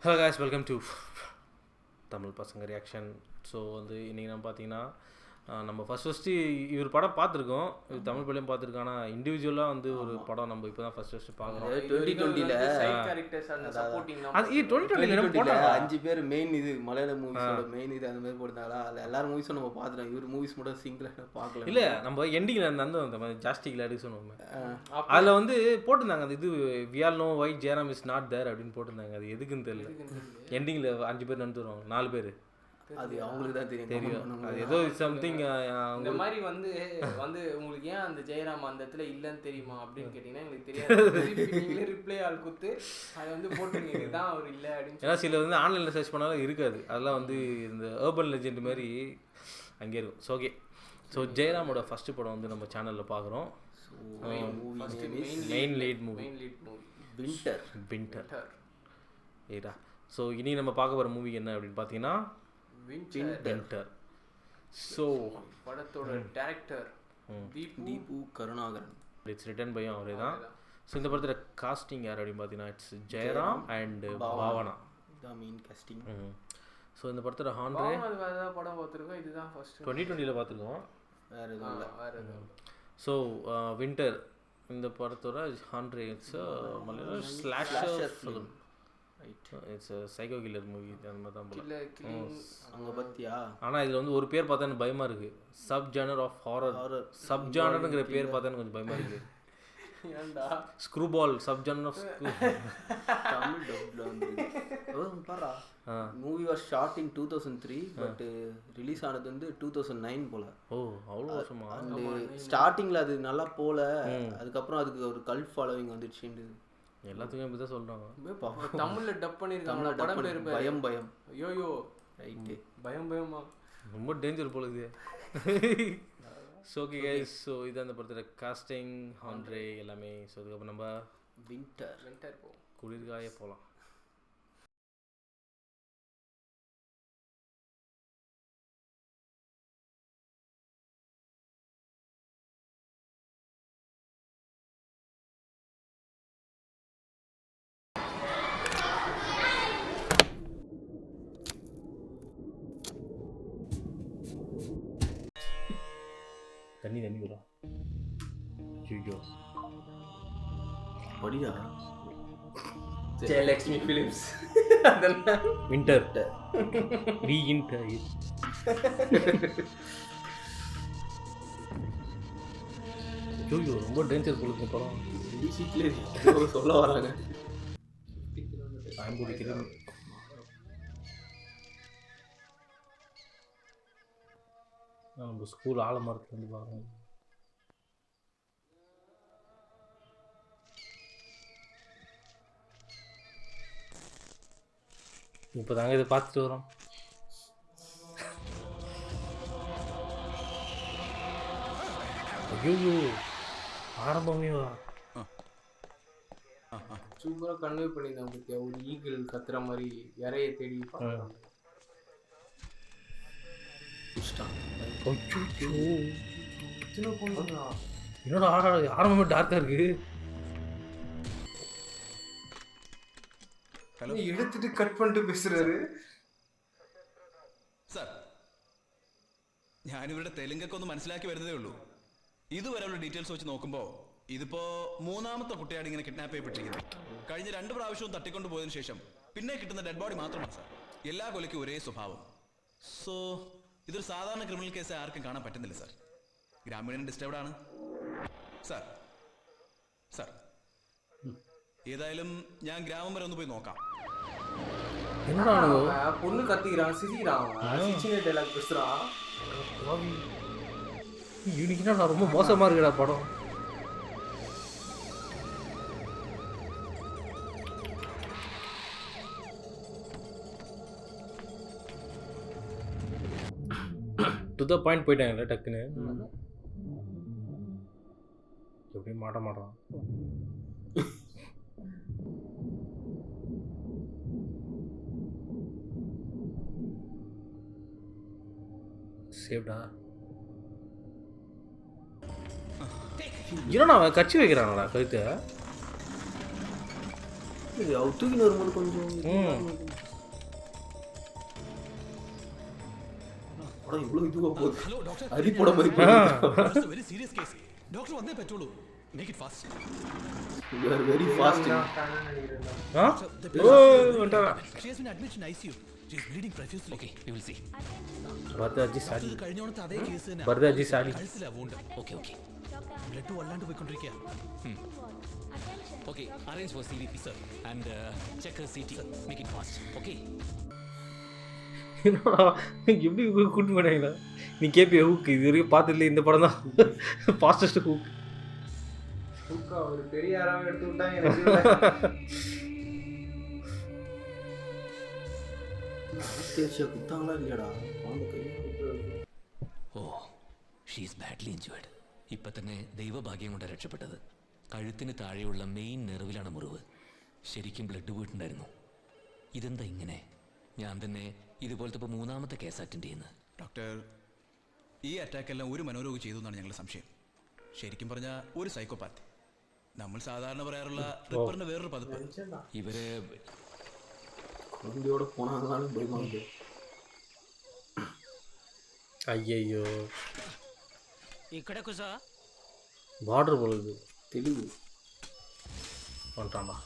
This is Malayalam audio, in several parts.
Hello guys, welcome to Tamil பசங்க ரியாக்ஷன். ஸோ இன்றைக்கி நம்ம பார்த்தீங்கன்னா நம்ம ஃபஸ்ட்டு இவர் படம் பார்த்துருக்கோம். இது தமிழ் படம் பார்த்துருக்கோம். ஆனால் இண்டிவிஜுவலாக ஒரு படம் நம்ம இப்போ தான் ஃபஸ்ட்டு பார்க்குறோம். 2020ல அது 2020 5 பேர் மெயின் இது மலையாள மூவிஸோட மெயின் இது அந்த மாதிரி போட்டாங்களா. அதில் எல்லாரும் மூவிஸும் நம்ம பார்த்துட்டோம். இவர் மூவிஸ் மட்டும் சிங்கிளாக பார்க்கல. இல்லை, நம்ம எண்டிங்கில் அந்த மாதிரி ஜாஸ்டிக் லேடி சொன்னோம். அதில் போட்டிருந்தாங்க அது இது we all know why Jayaram is not there அப்படின்னு போட்டிருந்தாங்க. அது எதுக்குன்னு தெரியல. எண்டிங்கில் 5 பேர் நடந்து வருவாங்க, 4 பேர். அது அவங்களுக்கு தான் தெரியும். அது ஏதோ சம்திங் இந்த மாதிரி உங்களுக்கு ஏன் அந்த ஜெயராம் அந்த இடத்துல இல்லைன்னு தெரியுமா அப்படின்னு கேட்டிங்கன்னா எங்களுக்கு தெரியாது. நீங்களே ரிப்ளை ஆள் கொடுத்து அதை போட்டுருங்க தான் அவர் இல்லை அப்படின்னு. ஏன்னா சில ஆன்லைனில் சர்ச் பண்ணாலும் இருக்காது. அதெல்லாம் இந்த ஏர்பன் லெஜெண்ட் மாதிரி அங்கே இருக்கும். ஸோ ஓகே, ஸோ ஜெயராமோட ஃபஸ்ட்டு படம் நம்ம சேனலில் பார்க்குறோம். Main lead movie Winter. ஏடா. ஸோ இனி நம்ம பார்க்க போகிற மூவி என்ன அப்படின்னு பார்த்தீங்கன்னா வின்டர். ஸோ படத்தோட director Deepu Karunakaran. It's written by அவரே தான். ஸோ இந்த படத்தில் காஸ்டிங் யார் அப்படின்னு பார்த்தீங்கன்னா இட்ஸ் ஜெயராம் அண்ட் பாவனா தான் மெயின் காஸ்டிங். ஸோ இந்த படத்தோட ஹாண்ட்ரே வேறு ஏதாவது படம் பார்த்துருக்கோம். இதுதான் ஃபர்ஸ்ட் 2020 பார்த்துருக்கோம். வேறு எதுவும் இல்லை. வேறு எதுவும். ஸோ வின்டர் இந்த படத்தோட ஹாண்ட்ரே it's Malayalam slasher film. It's psycho killer movie. அந்த மாதிரி தான் போல அங்கே பற்றியா. ஆனால் இதில் ஒரு பேர் பார்த்தா எனக்கு பயமாக இருக்குது. Sub genre of horror. Sub ஜானருங்கிற பேர் பார்த்தா எனக்கு கொஞ்சம் பயமாக இருக்குது. Screwball sub genre of Tamil டப்ல வந்து பாரா. Movie was shot in 2003 but release ஆனது 2009 போல. ஓ, அவ்வளோ வருஷமா. அண்ட் ஸ்டார்டிங்கில் அது நல்லா போல, அதுக்கப்புறம் அதுக்கு ஒரு கல்ட் ஃபாலோவிங் வந்துடுச்சு. எல்லாத்துக்கும் இப்படி தான் சொல்கிறாங்க. தமிழில் டப் பண்ணியிருக்காங்க. படம் பேர் பயம். ஐயோ ரைட்டு. பயமா ரொம்ப டேஞ்சர் போல இது. ஸோ ஓகே கைஸ், ஸோ இது அந்த படத்தில் காஸ்டிங் ஹாண்ட்ரே எல்லாமே. ஸோ அதுக்கப்புறம் நம்ம வின்டர் போவோம். குளிர்காய போகலாம். தண்ணி வரும். ஐயோ படியா. ஜெயலக்ஷ்மி ஃபிலிம்ஸ். வின்டர் ரீஇன்டர். ஐயோ ரொம்ப டேஞ்சர் போல இந்த படம். சொல்ல வராங்க. நம்ம ஸ்கூல் ஆலமரத்துலேருந்து பார்க்கணும். இப்போ தாங்க இதை பார்த்துட்டு வரோம். ஐயோ ஆரம்பமே வா. சூப்பராக கன்வே பண்ணியிருந்தாங்க பற்றியா. ஒரு ஈகிள் கத்துற மாதிரி இறைய தேடி பார்க்கலாம். என்னோட ஆரம்பமே டார்க்கா இருக்கு. எடுத்துட்டு கட் பண்ணிட்டு பேசுறாரு. സാർ, ഞാനിവരുടെ തെലുങ്കൊക്കെ ഒന്ന് മനസ്സിലാക്കി വരുന്നതേ ഉള്ളൂ. ഇതുവരെയുള്ള ഡീറ്റെയിൽസ് വെച്ച് നോക്കുമ്പോൾ ഇതിപ്പോ 3ാമത്തെ കുട്ടിയാണ് ഇങ്ങനെ കിഡ്നാപ്പ് ചെയ്യപ്പെട്ടിരിക്കുന്നത്. കഴിഞ്ഞ 2 പ്രാവശ്യവും തട്ടിക്കൊണ്ടു പോയതിനു ശേഷം പിന്നെ കിട്ടുന്ന ഡെഡ് ബോഡി മാത്രമാണ് സാർ. എല്ലാ കൊലയ്ക്കും ഒരേ സ്വഭാവം. സോ ഇതൊരു സാധാരണ ക്രിമിനൽ കേസ് ആർക്കും കാണാൻ പറ്റുന്നില്ല സാർ. ഗ്രാമീണൻ ഡിസ്റ്റർബ്ഡ് ആണ് സാർ. സാർ, ഏതായാലും ഞാൻ ഗ്രാമം വരെ ഒന്ന് പോയി നോക്കാം. பொண்ணு கத்திக்கிறான், சிரிக்கிறான், டைலாக் பேசுறான். யூனிக்கா ரொம்ப மோசமா இருக்குடா படம். டு த பாயிண்ட் போயிட்டாங்கல்ல டக்குன்னு. எப்படி மாட்டான். சேவ்டா. என்னடா அவன் கட்சி வைக்கிறானடா கழுத்தை. அவர் தூக்கின்னு வரும்போது கொஞ்சம் படம் இவ்வளோ இதுவாக போகுது. ഹലോ ഡോക്ടർ அரி போட மாதிரி വെരി സീരിയസ് കേസ് ഡോക്ടർ വന്നേ പറ്റുള്ളൂ make it fast very fast. ஆ ஓ வந்துட்டாரா she has been admitted in ICU she is bleeding profusely okay we will see Varadachari ഇത് കഴിഞ്ഞോണത്തെ അതേ കേസ് തന്നെ வரதாஜி சாரி കഴുത്തിലാ വൂണ്ട് ഓക്കേ ഓക്കേ ബ്ലഡ് വല്ലാണ്ട് പോയിക്കൊണ്ടിരിക്കുക Okay, arrange for CVP, sir, and check her CT. Make it fast, okay? என்னடா எப்படி கூட்டு போனாங்களா நீ கேப்பிய ஹூக் இது வரைக்கும் பார்த்ததில்ல இந்த படம் தான் ஃபாஸ்டஸ்ட் ஹூக் ஒரு பெரிய ஆறாம எடுத்து விட்டாங்க எனக்கு. குத்தாங்களா இல்லையாடா குழந்தை கையை ഓ ഷീസ് ബാഡ്ലി ഇഞ്ചുവേർഡ്. ഇപ്പം തന്നെ ദൈവഭാഗ്യം കൊണ്ട് രക്ഷപ്പെട്ടത്. കഴുത്തിന് താഴെയുള്ള മെയിൻ നെർവിലാണ് മുറിവ്. ശരിക്കും ബ്ലഡ് പോയിട്ടുണ്ടായിരുന്നു. ഇതെന്താ ഇങ്ങനെ? ഞാൻ തന്നെ ഇതുപോലത്തെ ഇപ്പോൾ 3ാമത്തെ കേസ് അറ്റൻഡ് ചെയ്യുന്നത്. ഡോക്ടർ ഈ അറ്റാക്ക് എല്ലാം ഒരു മനോരോഗി ചെയ്തു എന്നാണ് ഞങ്ങളുടെ സംശയം. ശരിക്കും പറഞ്ഞാൽ ഒരു സൈക്കോപാത്ത്. നമ്മൾ സാധാരണ പറയാറുള്ള റിപ്പറിന്റെ വേറൊരു പതിപ്പ്. ഇവര് குழந்தையோட போனாங்களாலும் பயமா இருக்கு. ஐயையோ ఇక్కడ కుసా பார்டர் போலுது தெலுங்கு வந்துட்டான்டா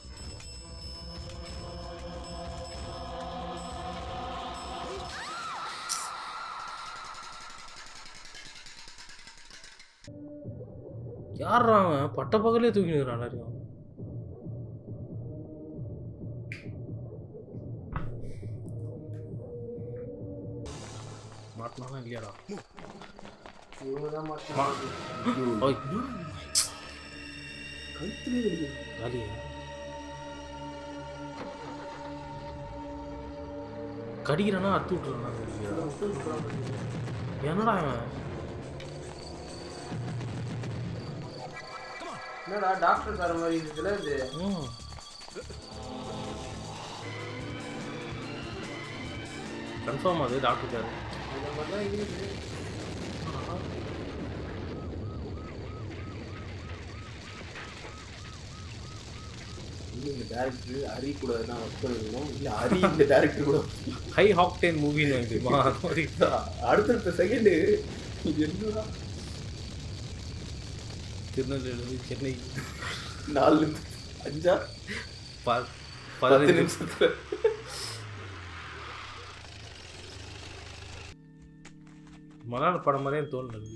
யாரா அவன் பட்ட பகலே தூக்கி நிற்கிறான் எல்லாரையும் மாட்டினாலும் இல்லையாடா ஓய் கழுத்துலேயே இருக்குது. காலியா கடிக்கிறானா அறுத்து விட்டுறானா என்னடா அவன் என்னடா டாக்டர் தர மாதிரி இருக்குல்ல இது. கன்ஃபார்ம் அது டாக்டர் காரு இந்த மாதிரி தான் இருக்குது. இந்த டேரக்டர் ஹரி கூட தான் ஒர்க் பண்ணிருக்கணும். இல்லை ஹரி இந்த டேரக்டர் கூட ஹை ஹாக்டேன் மூவின்னு தெரியுமா அடுத்தடுத்த செகண்டு என்னடா திருநெல்வேலி சென்னை 4 5 10 15 நிமிஷத்துல மலையாள படம் மாதிரியே தோணுது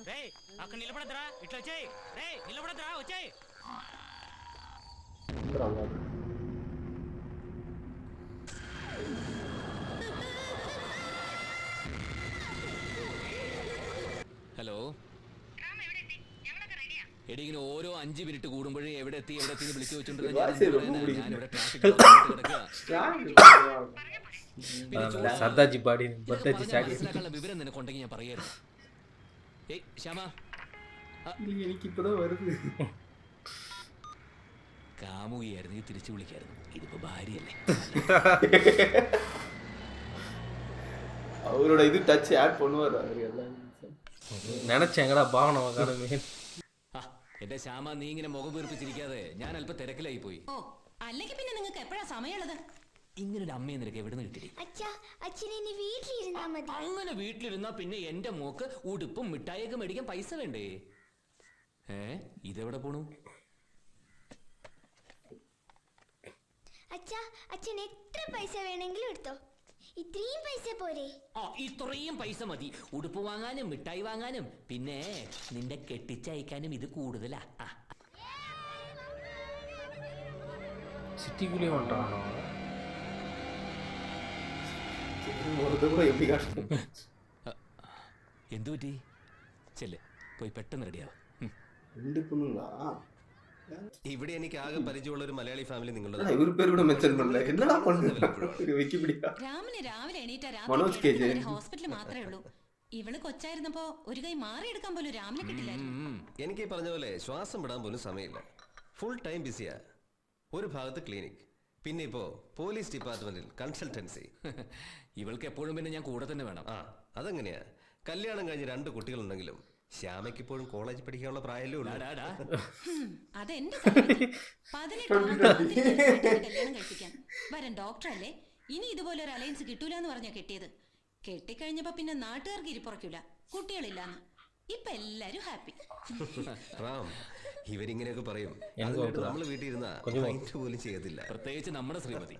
రేయ్ అక్కడ నిలబడద్రా ఇట్లా వచ్చేయ్. రేయ్ నిలబడద్రా వచ్చేయ్. ഹലോ എടി ഇങ്ങനെ ഓരോ 5 മിനിറ്റ് കൂടുമ്പോഴേ എവിടെ എത്തി വിളിച്ചു വെച്ചോണ്ടിരുന്ന ഞാനിവിടെ ട്രാഫിക് சர்தாஜி பாடி பர்தாஜி சாடி മനസ്സിലാക്കാനുള്ള വിവരം നിനക്കുണ്ടെങ്കിൽ ഞാൻ പറയായിരുന്നു. ഏയ് ശ്യാമ എനിക്ക് ഇപ്പதான் வருது. കാമുകിയായിരുന്നു തിരിച്ചു വിളിക്കായിരുന്നു. ഇതിപ്പോ ഭാര്യയല്ലേ. அவரோட இது டச் ஆட் பண்ணுவார் அவர் எல்லாம். நினைச்சேங்கடா பாவனம் காணுமே. എന്റെ ശ്യാമ നീ ഇങ്ങനെ മുഖം വീർപ്പിച്ചിരിക്കാതെ ഞാൻ അല്പം തിരക്കിലായി പോയി. ഓ അല്ലെങ്കിൽ പിന്നെ നിങ്ങൾക്ക് എപ്പോഴാ സമയമുള്ളത്? ഇങ്ങനൊരു അമ്മയെ നിനക്ക് എവിടെ നിന്ന് കിട്ടി? അങ്ങനെ വീട്ടിലിരുന്നാ പിന്നെ എന്റെ മോക്ക് ഉടുപ്പും മിഠായിയൊക്കെ മേടിക്കാൻ പൈസ വേണ്ടേ? ഇതെവിടെ പോണു? അച്ഛൻ എത്ര പൈസ വേണമെങ്കിലും എടുത്തോ, ഇത്രയും പൈസ പോരെ? ഇത്രയും പൈസ മതി ഉടുപ്പ് വാങ്ങാനും മിഠായി വാങ്ങാനും. പിന്നെ നിന്റെ കെട്ടിച്ചയക്കാനും ഇത് കൂടുതലാ. சிட்டிக்குள்ளேயே வந்துட்டானோ എന്തു പറ്റി? ചെല്ല് പോയി പെട്ടെന്ന് റെഡിയാവും. ரெண்டு பொண்ணுங்களா? ഇവിടെ എനിക്ക് ആകെ പരിചയമുള്ള ഒരു മലയാളി ഫാമിലി നിങ്ങളുടെ ഇവർ പേര് കൂടെ മെൻഷൻ பண்ணல. என்னடா பண்ணுங்க വിക്കിപീഡിയ. രാമന് രാവിലെ എണീറ്റ മനോജ് കെ ജയൻ. ഹോസ്പിറ്റലിൽ മാത്രമേ ഉള്ളൂ. ഇവള് കൊച്ചായിരുന്നപ്പോ ഒരു കൈ മാറി എടുക്കാൻ പോലും രാമനെ കിട്ടില്ലായിരുന്നു. എനിക്ക് ഈ പറഞ്ഞ പോലെ ശ്വാസം വിടാൻ പോലും സമയമില്ല. ഫുൾ ടൈം ബിസിയാ. ഒരു ഭാഗത്ത് ക്ലിനിക്, പിന്നെ ഇപ്പോ പോലീസ് ഡിപ്പാർട്ട്മെന്റിൽ കൺസൾട്ടൻസി. ഇവൾക്ക് എപ്പോഴും പിന്നെ ഞാൻ കൂടെ തന്നെ വേണം. ആ അതെങ്ങനെയാ? കല്യാണം കഴിഞ്ഞ് 2 കുട്ടികളുണ്ടെങ്കിലും ശ്യാമയ്ക്ക് ഇപ്പോഴും കോളേജിൽ പഠിക്കാനുള്ള പ്രായമല്ലേ ഉള്ളൂ. അതെന്റെ കല്യാണം കഴിപ്പിക്കാൻ വരൻ ഡോക്ടറല്ലേ. ഇനി ഇതുപോലെ ഒരു അലയൻസ് കിട്ടൂലെന്ന് പറഞ്ഞാ കെട്ടിയത്. കെട്ടിക്കഴിഞ്ഞപ്പോ പിന്നെ നാട്ടുകാർക്ക് ഇരിപ്പുറയ്ക്കൂല, കുട്ടികളില്ലാന്ന്. ഇപ്പൊ എല്ലാരും ഹാപ്പി. റാം, ഇവരിങ്ങനെയൊക്കെ പറയും. നമ്മൾ വീട്ടിൽ ഇരുന്ന പോലും ചെയ്യത്തില്ല, പ്രത്യേകിച്ച് നമ്മുടെ ശ്രീമതി.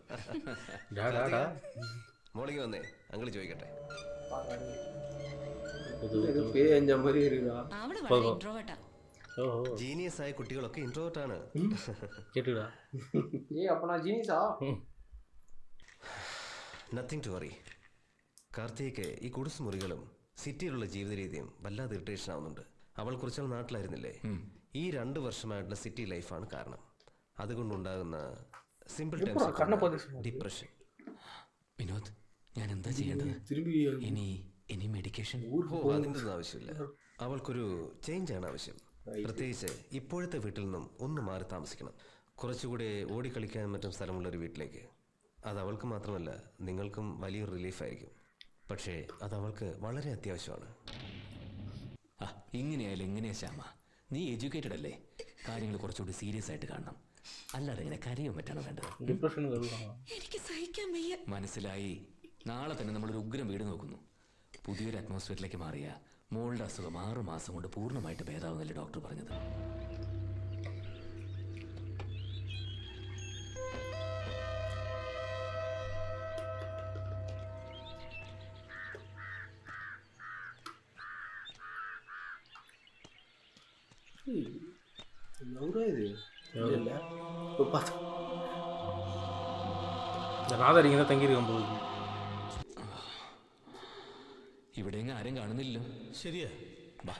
മോളിങ് വന്നേ, അങ്കിൾ ചോദിക്കട്ടെ. അവള് വളരെ ഇൻട്രോവേർട്ടാ. ജീനിയസ് ആയ കുട്ടികളൊക്കെ ഇൻട്രോവേർട്ട് ആണ്. Nothing to worry. കാർത്തികയ്ക്ക് ഈ കുടിസ് മുറികളും സിറ്റിയിലുള്ള ജീവിത രീതിയും വല്ലാതെ ഇറിറ്റേഷൻ ആവുന്നുണ്ട്. അവൾ കുറച്ചാൾ നാട്ടിലായിരുന്നില്ലേ? ഈ 2 വർഷമായിട്ടുള്ള സിറ്റി ലൈഫാണ് കാരണം. അതുകൊണ്ടുണ്ടാകുന്ന സിമ്പിൾ ഡിപ്രഷൻ. വിനോദ്, ഞാൻ എന്താ ചെയ്യേണ്ടത്? ഇനി മെഡിക്കേഷൻ? അതിൻ്റെ ഒന്നും ആവശ്യമില്ല. അവൾക്കൊരു ചേഞ്ചാണ് ആവശ്യം. പ്രത്യേകിച്ച് ഇപ്പോഴത്തെ വീട്ടിൽ നിന്നും ഒന്ന് മാറി താമസിക്കണം. കുറച്ചുകൂടി ഓടിക്കളിക്കാൻ മറ്റും സ്ഥലമുള്ളൊരു വീട്ടിലേക്ക്. അത് അവൾക്ക് മാത്രമല്ല നിങ്ങൾക്കും വലിയൊരു റിലീഫായിരിക്കും. പക്ഷേ അത് അവൾക്ക് വളരെ അത്യാവശ്യമാണ്. ഇങ്ങനെയായാലും എങ്ങനെയാ ശ്യാമ? നീ എഡ്യൂക്കേറ്റഡ് അല്ലേ? കാര്യങ്ങൾ കുറച്ചുകൂടി സീരിയസ് ആയിട്ട് കാണണം. അല്ലാതെ ഇങ്ങനെ കരയും പറ്റാണോ വേണ്ടത്? എനിക്ക് സഹിക്കാൻ വയ്യ. മനസ്സിലായി. നാളെ തന്നെ നമ്മളൊരു ഉഗ്രം വീട് നോക്കുന്നു. പുതിയൊരു അറ്റ്മോസ്ഫിയറിലേക്ക് മാറിയ മോളുടെ അസുഖം 6 മാസം കൊണ്ട് പൂർണ്ണമായിട്ട് ഭേദാവുന്നല്ലേ ഡോക്ടർ പറഞ്ഞത്. ராதா தங்கியிருக்கேன் போகுது. ഇവിടെ ആരും കാണുന്നില്ലല്ലോ. ശരിയാ. വാ.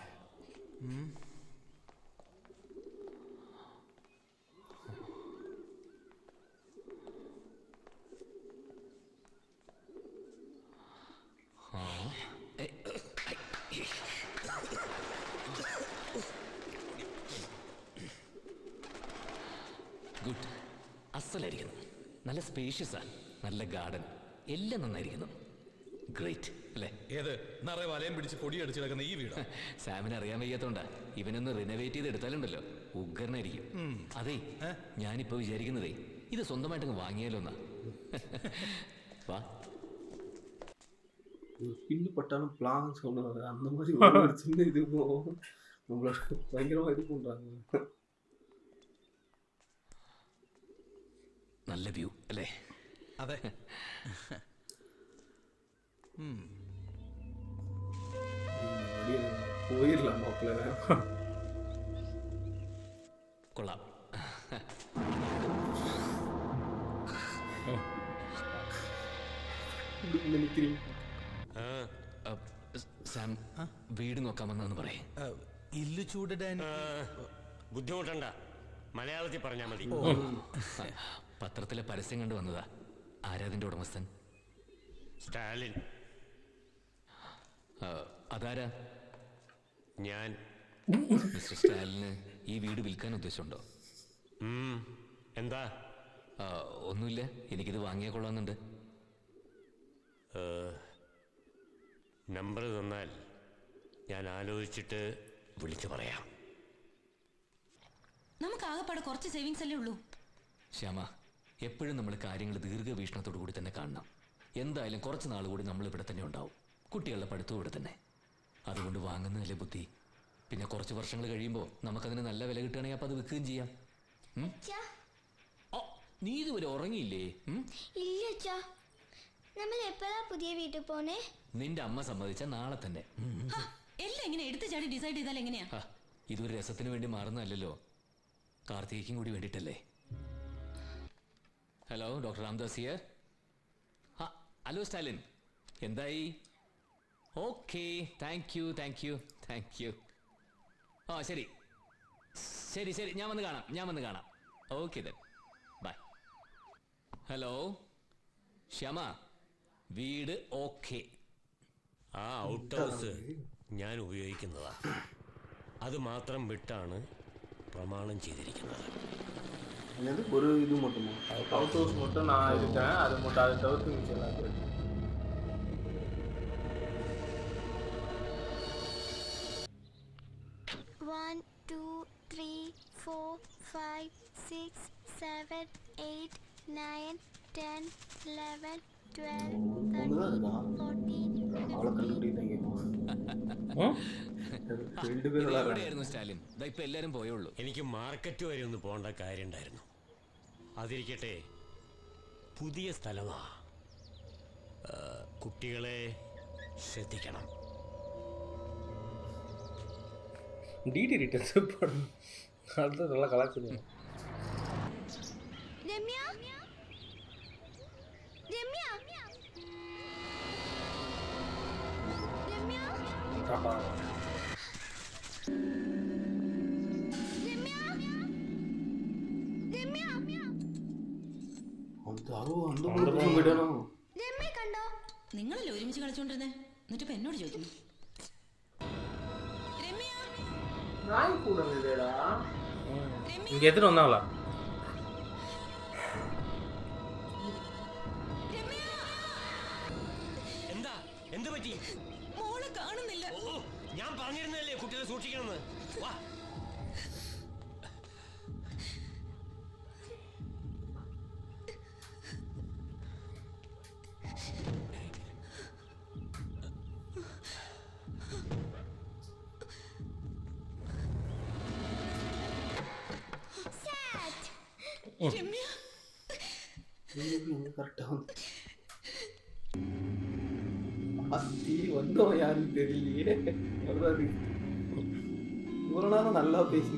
ഗുഡ്. അസലായിരിക്കുന്നു. നല്ല സ്പേഷ്യസാ, നല്ല ഗാർഡൻ, എല്ലാം നന്നായിരിക്കുന്നു. ഗ്രേറ്റ് അല്ലേ? ഏത് നിറയെ വലയം പിടിച്ച് പൊടി അടിച്ച് കിടക്കുന്ന ഈ വീട് സാമിന് അറിയാൻ വയ്യാത്തോണ്ടാ. ഇവനൊന്ന് റിനോവേറ്റ് ചെയ്ത് എടുത്താലുണ്ടല്ലോ ഉഗ്രനായിരിക്കും. അതെ, ഞാനിപ്പോ വിചാരിക്കുന്നതേ ഇത് സ്വന്തമായിട്ടങ്ങ് വാങ്ങിയാലോ എന്നാ. വാ. பின்னு பட்டாலும் பிளான் சொல்லுவாங்க அந்த மாதிரி ஒரு சின்ன இதுக்கும் நம்மளோட பயங்கரமா இது பண்றாங்க. നല്ല വ്യൂ അല്ലേ? അതെ. போயிடலாம் மாப்பிள்ள. കൊള്ളാം. സാം വീട് നോക്കാമെന്നു പറയേ. ഇല്ലു ചൂടിടാൻ ബുദ്ധിമുട്ടണ്ട, മലയാളത്തിൽ പറഞ്ഞാൽ മതി. പത്രത്തിലെ പരസ്യം കണ്ടു വന്നതാ. ആരാതിന്റെ ഉടമസ്ഥൻ? സ്റ്റാലിൻ. അതാരാ? ഞാൻ. മിസ്റ്റർ സ്റ്റാലിന് ഈ വീട് വിൽക്കാൻ ഉദ്ദേശമുണ്ടോ? എന്താ? ഒന്നുമില്ല, എനിക്കിത് വാങ്ങിയാൽ കൊള്ളാമെന്നുണ്ട്. നമ്പർ തന്നാൽ ഞാൻ ആലോചിച്ചിട്ട് വിളിച്ചു പറയാം. നമുക്ക് ആകെപ്പാടെ കുറച്ച് സേവിങ്സ് അല്ലേ ഉള്ളൂ. ശ്യാമ, എപ്പോഴും നമ്മൾ കാര്യങ്ങൾ ദീർഘവീക്ഷണത്തോടു കൂടി തന്നെ കാണണം. എന്തായാലും കുറച്ച് നാൾ കൂടി നമ്മൾ ഇവിടെ തന്നെ ഉണ്ടാവും. കുട്ടികളുടെ പഠിത്തവും ഇവിടെ തന്നെ. അതുകൊണ്ട് വാങ്ങുന്നതല്ലേ ബുദ്ധി. പിന്നെ കുറച്ച് വർഷങ്ങൾ കഴിയുമ്പോൾ നമുക്കതിന് നല്ല വില കിട്ടുകയാണെങ്കിൽ അപ്പം അത് വിൽക്കുകയും ചെയ്യാം. നീ ഇതുവരെ ഉറങ്ങിയില്ലേ? ഇല്ല, നമ്മൾ എപ്പോഴാ പുതിയ വീട്ടിൽ പോണേ? നിന്റെ അമ്മ സമ്മതിച്ച നാളെ തന്നെ. എല്ലാം ഇങ്ങനെ എടുത്തു ചാടി ഡിസൈഡ് ചെയ്താൽ എങ്ങനെയാ? ഇതൊരു രസത്തിന് വേണ്ടി മാറുന്നതല്ലോ, കാർത്തികയ്ക്കും കൂടി വേണ്ടിയിട്ടല്ലേ. Hello, doctor Ramdas here. Hello Stalin, എന്തായി? Okay, thank you. ശരി ശരി ശരി, ഞാൻ വന്ന് കാണാം. Okay then, bye. Hello Shyama, വീട് ഓക്കെ. ആ ഔട്ട് ഹൗസ് ഞാൻ ഉപയോഗിക്കുന്നതാ. അത് മാത്രം വിട്ടാണ് പ്രമാണം ചെയ്തിരിക്കുന്നത്. என்னது ஒரு இது மட்டுமா? அவுட் ஹவுஸ் மட்டும் நான் இருக்கேன், அது மட்டும் அதை தவிர்த்து மிச்சம் எல்லாத்தையும். 1 2 3 4 5 6 7 8 9 10 11 12 ஒண்ணுதான் 13 இருக்கா? 14 அவளை கண்டுபிடிக்கிட்டாங்க. ரெண்டு பேரும் விளையாடுறாங்க. എവിടെയായിരുന്നു സ്റ്റാലിൻ? ദാ ഇപ്പൊ എല്ലാരും പോയുള്ളൂ. എനിക്ക് മാർക്കറ്റ് വരെ ഒന്ന് പോകേണ്ട കാര്യമുണ്ടായിരുന്നു. അതിരിക്കട്ടെ, പുതിയ സ്ഥലമാ. കുട്ടികളെ ശ്രദ്ധിക്കണം. டிடி ரிட்டர்ன்ஸ் படம் அது நல்லா கலாச்சிருங்க. രമ്യ രമ്യ രമ്യ டாடா. രമ്യ രമ്യ அந்த அந்த பக்கம் விடணும். രമ്യ കണ്ടോ? നിങ്ങളല്ലേ ഒരുമിച്ച് കളിച്ചോണ്ടിരുന്നേ, എന്നിട്ട് ഇപ്പൊ എന്നോട് ചോദിക്കുന്നു. രമ്യ, நாய் கூட இல்லைடா. இங்க எத்தனை வந்தாங்களா? എന്താ എന്ത് പറ്റി? മോളെ കാണുന്നില്ല. ഓ, ഞാൻ പറഞ്ഞിരുന്നല്ലേ കുട്ടികളെ സൂക്ഷിക്കണമെന്ന്. വാ. രമ്യ, இங்க கரெக்டா வந்து அத்தி வந்தோம் யாருன்னு தெரியலையே. வர்றாரு. இவ்வளோ நேரம் நல்லா பேசி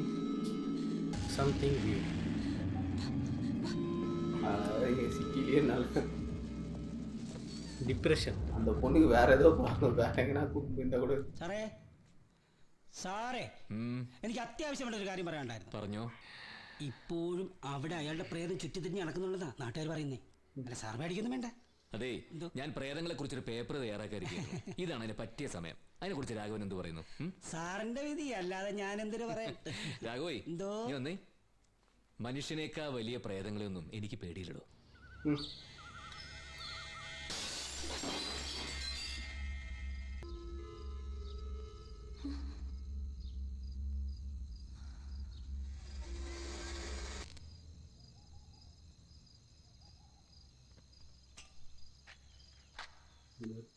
சம்திங் வியூ. சிட்டிலேயே நல்ல டிப்ரெஷன். அந்த பொண்ணுக்கு வேற ஏதோ ப்ராப்ளம், வேற எங்கன்னா கூப்பிட்டு போயிருந்தா கூட. സാറേ സാറേ എനിക്ക് അത്യാവശ്യമായിട്ട് ഒരു കാര്യം പറയാനുണ്ടായിരുന്നു. പറഞ്ഞോ. ഇപ്പോഴും അവിടെ അയാളുടെ പ്രേതം ചുറ്റിത്തിരിഞ്ഞ് നടക്കുന്നുള്ളതാ നാട്ടുകാർ പറയുന്നേ. അല്ല സാർ മേടിക്കൊന്നും വേണ്ട. അതെ, ഞാൻ പ്രേതങ്ങളെ കുറിച്ചൊരു പേപ്പർ തയ്യാറാക്കാതിരിക്കുന്നു. ഇതാണ് അതിന് പറ്റിയ സമയം. അതിനെ കുറിച്ച് രാഘവൻ എന്ത് പറയുന്നു? സാറിന്റെ വിധി, അല്ലാതെ ഞാൻ എന്തിനു പറയാൻ. രാഘവേ, എന്തോ? നീ വന്നേ. മനുഷ്യനേക്കാ വലിയ പ്രേതങ്ങളെയൊന്നും എനിക്ക് പേടിയില്ലടോ.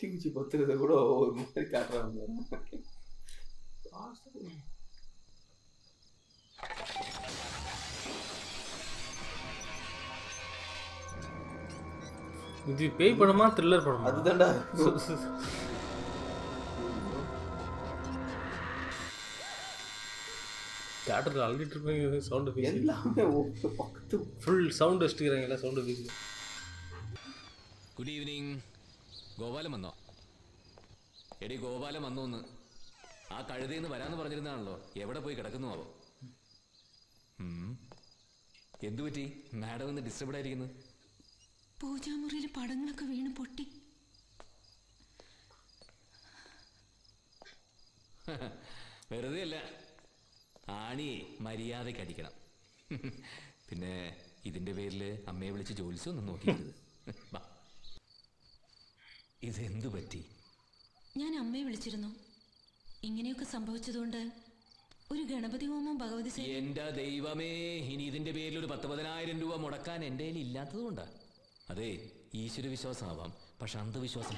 தீக்குச்சி பத்துறத கூட ஒரு மாதிரி காட்டுறாங்க. இது பேய் படமா த்ரில்லர் படமா? அதுதான்டா. தியேட்டர்ல அழுதிட்டு இருப்பீங்க. சவுண்ட் வீசி எல்லாமே பக்கத்து ஃபுல் சவுண்ட் வச்சுக்கிறாங்கல்ல, சவுண்ட் வீசி. Good evening. ഗോപാലം വന്നോ? എടി ഗോപാലം വന്നു എന്ന്. ആ കഴുതയിന്ന് വരാന്ന് പറഞ്ഞിരുന്നാണല്ലോ. എവിടെ പോയി കിടക്കുന്നു ആവോ? എന്തു പറ്റി? മാഡം ഒന്ന് ഡിസ്റ്റർബഡ് ആയിരിക്കുന്നു. പൂജാമുറിയിൽ പടങ്ങളൊക്കെ വീണ് പൊട്ടി. വെറുതെ അല്ല, ആണിയെ മര്യാദയ്ക്ക് അടിക്കണം. പിന്നെ ഇതിന്റെ പേരിൽ അമ്മയെ വിളിച്ച് ജോലിസൊന്നും നോക്കിയത്. ഇതെന്തു പറ്റി? ഞാൻ അമ്മയെ വിളിച്ചിരുന്നു. ഇങ്ങനെയൊക്കെ സംഭവിച്ചതുകൊണ്ട് ഒരു ഗണപതി ഹോമം ഭഗവതി എന്റെ ദൈവമേ, ഇനി ഇതിന്റെ പേരിൽ ഒരു 10,000 രൂപ മുടക്കാൻ എന്റെ കയ്യിൽ ഇല്ലാത്തതുകൊണ്ടാ. അതെ, ഈശ്വര വിശ്വാസമാവാം, പക്ഷെ അന്ധവിശ്വാസം.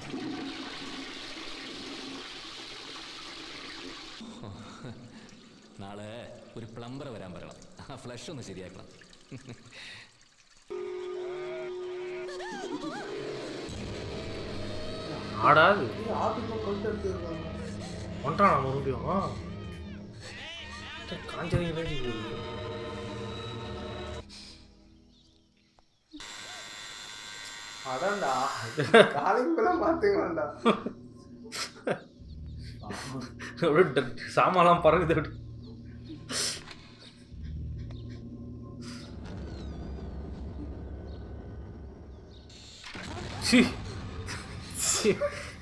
നാളെ ഒരു പ്ലംബർ വരാൻ പറയണം. ആ ഫ്ലഷ് ഒന്ന് ശരിയാക്കണം. ஆடாது ஒன்றானா மறுபடியும் காஞ்சரிங்க. அதான்டா காலைக்குள்ள பாத்துக்கலாம்டா. சாமான்லாம் பறகுது.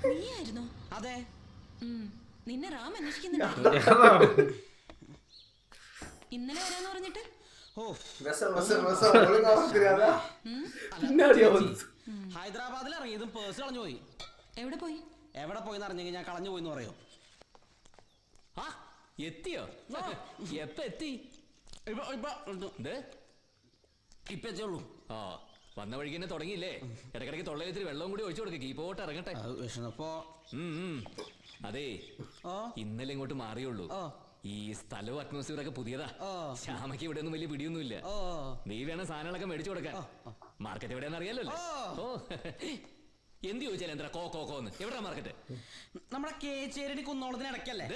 നീയായിരുന്നോ? അതെ. നിന്നെ റാം അന്വേഷിക്കുന്നുണ്ട്. ഇന്നലെ വരാന്ന് പറഞ്ഞിട്ട്? ഹൈദരാബാദിൽ ഇറങ്ങിയതും പേഴ്സ് കളഞ്ഞു പോയി. എവിടെ പോയി? എവിടെ പോയി അറിഞ്ഞെങ്കിൽ ഞാൻ കളഞ്ഞു പോയിന്ന് പറയോ? ആ എത്തിയോ? എപ്പ എത്തി? ഇപ്പൊ എത്തിയുള്ളൂ. ആ വന്ന വഴിക്ക് തന്നെ തുടങ്ങിയില്ലേ? ഇടയ്ക്കിടയ്ക്ക് തൊള്ളയിലിത്തിരി വെള്ളവും കൂടി ഒഴിച്ചു കൊടുക്കുക. കീപ്പോട്ട് ഇറങ്ങട്ടെ. വിഷണപ്പോ അതെ ഇന്നലെ ഇങ്ങോട്ട് മാറിയുള്ളൂ. ഈ സ്ഥലവും അറ്റ്മോസ്ഫിയർ ഒക്കെ പുതിയതാ. ശ്യാമയ്ക്ക് ഇവിടെ ഒന്നും വലിയ പിടിയൊന്നുമില്ല. നീ വേണം സാധനങ്ങളൊക്കെ മേടിച്ചു കൊടുക്കാൻ. മാർക്കറ്റ് എവിടെയാണെന്ന് അറിയാലോ. ഓ എന്ത് ചോദിച്ചാൽ എന്താ കോന്ന് എവിടെയാ മാർക്കറ്റ്? നമ്മുടെ കേച്ചേരി കുന്നോളത്തിന് ഇടയ്ക്കല്ലേ?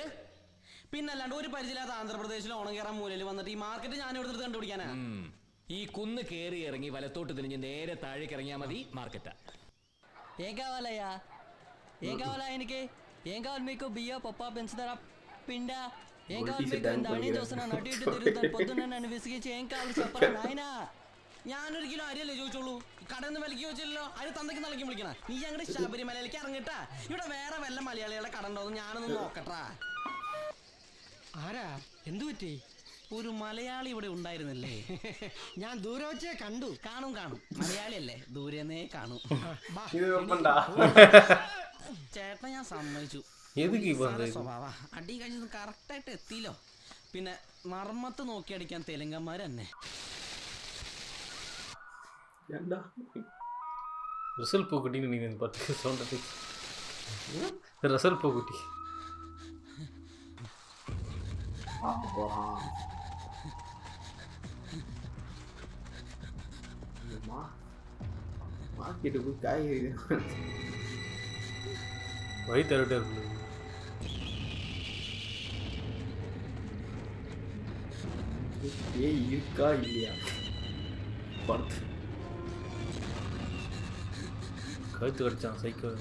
പിന്നല്ലാണ്ട് ഒരു പരിചയമില്ലാത്ത ആന്ധ്രാപ്രദേശിൽ ഓണം കയറാൻ മൂലയിൽ വന്നിട്ട് ഈ മാർക്കറ്റ് ഞാൻ ഇവിടെ കണ്ടുപിടിക്കാനാ. ഈ കുന്ന് കയറി ഇറങ്ങി വലത്തോട്ട് തിരിഞ്ഞ് നേരെ താഴേക്ക് ഇറങ്ങിയാൽ മതി മാർക്കറ്റാ. ఏం కావాలయ్యా? ఏం కావాలా ఆయనకి? ఏం కావాలి మీకు? బియ్య పప్ప పెంచుతారా పిండా? ఏం కావాలి మీకు? దాణి చూస్తున్నాను అటు ఇటు తిరుగుతాను. పొద్దున్న నన్ను విసిగించి ఏం కావాలి చెప్పరా నాయనా? ഞാനൊരു കിലോ അരിയല്ലേ ചോദിച്ചോളൂ. കടന്ന് വിലക്ക് ചോദിച്ചല്ലോ. അതിന് തന്തയ്ക്ക് നിലയ്ക്ക് വിളിക്കണ. നീ ഞങ്ങളുടെ ശബരിമലയിലേക്ക് ഇറങ്ങിട്ടാ. ഇവിടെ വേറെ വല്ല മലയാളികളുടെ കട ഉണ്ടോന്ന് ഞാനൊന്ന് നോക്കട്ടാ. ആരാ? എന്തു പറ്റി? ഒരു മലയാളി ഇവിടെ ഉണ്ടായിരുന്നില്ലേ? ഞാൻ ദൂരെ വെച്ചേ കണ്ടു. കാണും മലയാളിയല്ലേ, ദൂരെന്നേ കാണും. ചേട്ടൻ ഞാൻ സമ്മതിച്ചു. സ്വഭാവ അടി കഴിഞ്ഞത് കറക്റ്റായിട്ട് എത്തിയില്ലോ. പിന്നെ മർമ്മത്ത് നോക്കി അടിക്കാൻ തെലുങ്കന്മാർ തന്നെ. ரசல் பூக்குட்டின்னு நீங்கள் பார்த்து சொல்கிறது ரசல் பூக்குட்டி. வழி தரட்டே இருக்கு. இருக்கா இல்லையா பார்த்து கழுத்து கடிச்சான் சைக்கிள்.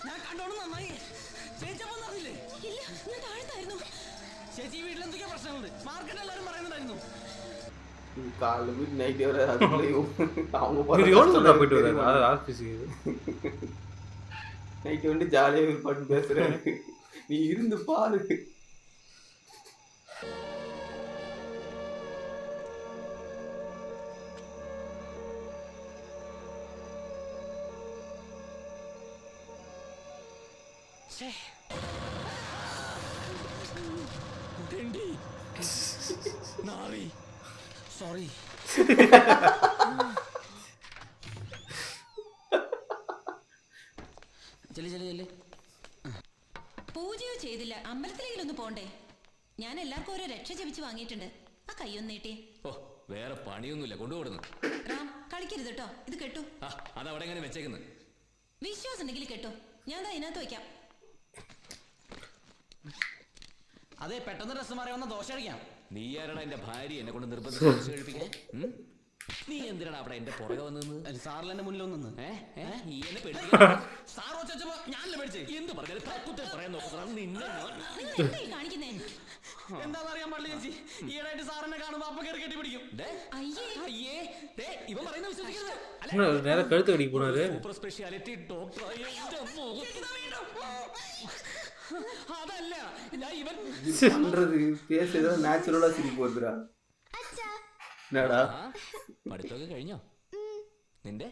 ഞാൻ കണ്ടോണ്ട് നന്നായി. ചേച്ചി അപ്പൊ അറിയില്ലേ? ഇല്ല, ഞാൻ താഴ്ത്തായിരുന്നു. ചേച്ചി വീട്ടിൽ എന്തൊക്കെയാ പ്രശ്നങ്ങളുണ്ട്? മാർക്കറ്റ് എല്ലാവരും പറയുന്നുണ്ടായിരുന്നു. நைட் வந்து ஜாலியாக ஒரு பாட்டு பேசுறேன். நீ இருந்து பாரு. സോറി. പൂജയോ ചെയ്തില്ല, അമ്പലത്തിലെങ്കിലൊന്ന് പോണ്ടേ? ഞാൻ എല്ലാവർക്കും ഓരോ രക്ഷ ജപിച്ച് വാങ്ങിയിട്ടുണ്ട്. ആ കൈയൊന്ന് നീട്ടി. ഓ വേറെ പണിയൊന്നുമില്ല, കൊണ്ടുപോടുന്നു. റാം കളിക്കരുത് കേട്ടോ, ഇത് കെട്ടു. അതവിടെ എങ്ങനെ വെച്ചേക്കുന്നത്? വിശ്വാസം ഉണ്ടെങ്കിൽ കെട്ടു, ഞാൻ അതിനകത്ത് വയ്ക്കാം. അതെ, പെട്ടെന്ന് ഡ്രസ് മാറി വന്ന ദോശ കഴിക്കാം. നീ ആരാണ് എന്റെ ഭാര്യ എന്നെ കൊണ്ട് നിർബന്ധിച്ച് കഴിപ്പിക്കാൻ? നീ എന്തിനാണ് അവിടെ എന്റെ പുറകെ വന്നത്? സാറിൽ എന്റെ മുന്നിൽ വന്നു. എന്ത് പറഞ്ഞാലും പറയാൻ നോക്കണം. കാണിക്കുന്നേ എന്താണെന്ന് അറിയാൻ പാടില്ല ചേച്ചി. ഈയിടായിട്ട് സാറിനെ കാണുമ്പോ അപ്പൊ കയറി കെട്ടിപ്പിടിക്കും. ഇവൻ പറയുന്നത് വിശ്വസിക്കരുത്. നേരെ കഴുത്ത് കടിക്ക് പോണാര്. സൂപ്പർ സ്പെഷ്യാലിറ്റി ഡോക്ടർ അതല്ല ഞാൻ ഇവൻ பேசுறது நேச்சுரலா சிரிப்பு வருதுடா. என்னடா പഠിത്തമൊക്കെ കഴിഞ്ഞോ നിന്റെ?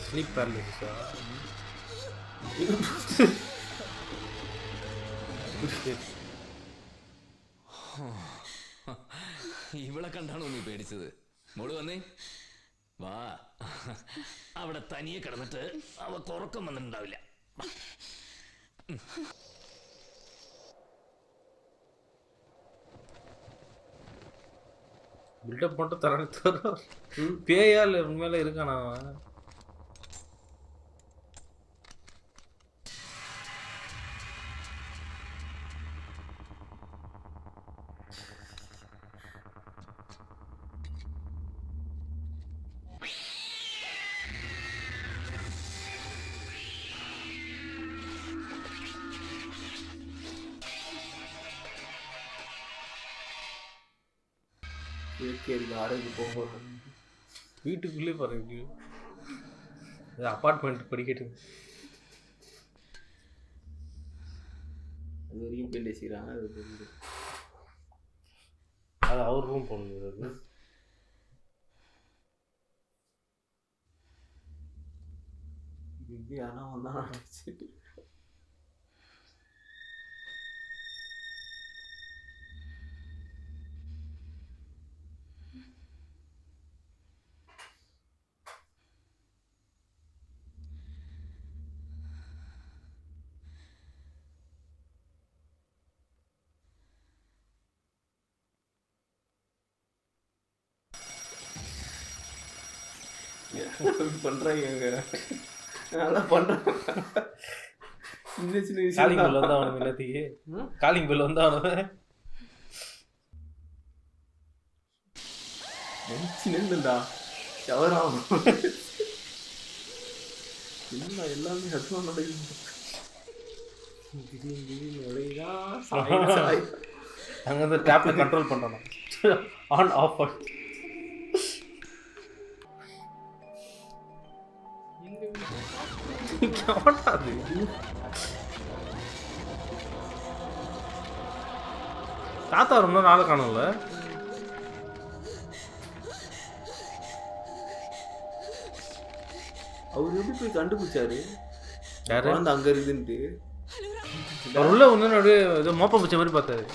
Sleep paralysis. ഇവളെ കണ്ടാണോ നീ പേടിച്ചത്? മോള് വന്നേ, വാ. അവിടെ തനിയെ കിടന്നിട്ട് അവക്ക് ഉറക്കം വന്നിട്ടുണ്ടാവില്ല. பில்டப் மட்டும் தரானே தவிர பேயா இல்லை உண்மையில இருக்கானா அவன்? ஆரோக்கிய போக வீட்டுக்குள்ளே பாருங்க, அப்பார்ட்மெண்ட் படிக்கட்டு அது வரைக்கும் பெயிண்ட் அடிச்சுக்கிறாங்க. அது அவர் ரூம் போகணும். இது ஆனால் வந்தால் நடந்துச்சு. பண்றாங்க, நல்லா பண்றாங்க. சின்ன சின்ன காலிங் விஷயம் பெல் வந்து அவனுக்கு எல்லாத்தையே காலிங் பெல் வந்து அவனு நினைச்சுடா ஷவராகும். என்ன எல்லாமே அதுவும் நடக்குது. திடீர்னு திடீர்னு நுழையுதா சாய் அங்கே வந்து டேப்ல கண்ட்ரோல் பண்ணணும், ஆன் ஆஃப் பண்ணி. தாத்தா ரொம்ப நாளை காணும்ல. அவர் எப்படி போய் கண்டுபிடிச்சாரு யாரு? குழந்தை அங்க இருக்குன்ட்டு? அவர் உள்ள ஒன்று அப்படியே ஏதோ மோப்பம் பிடிச்ச மாதிரி பார்த்தாரு.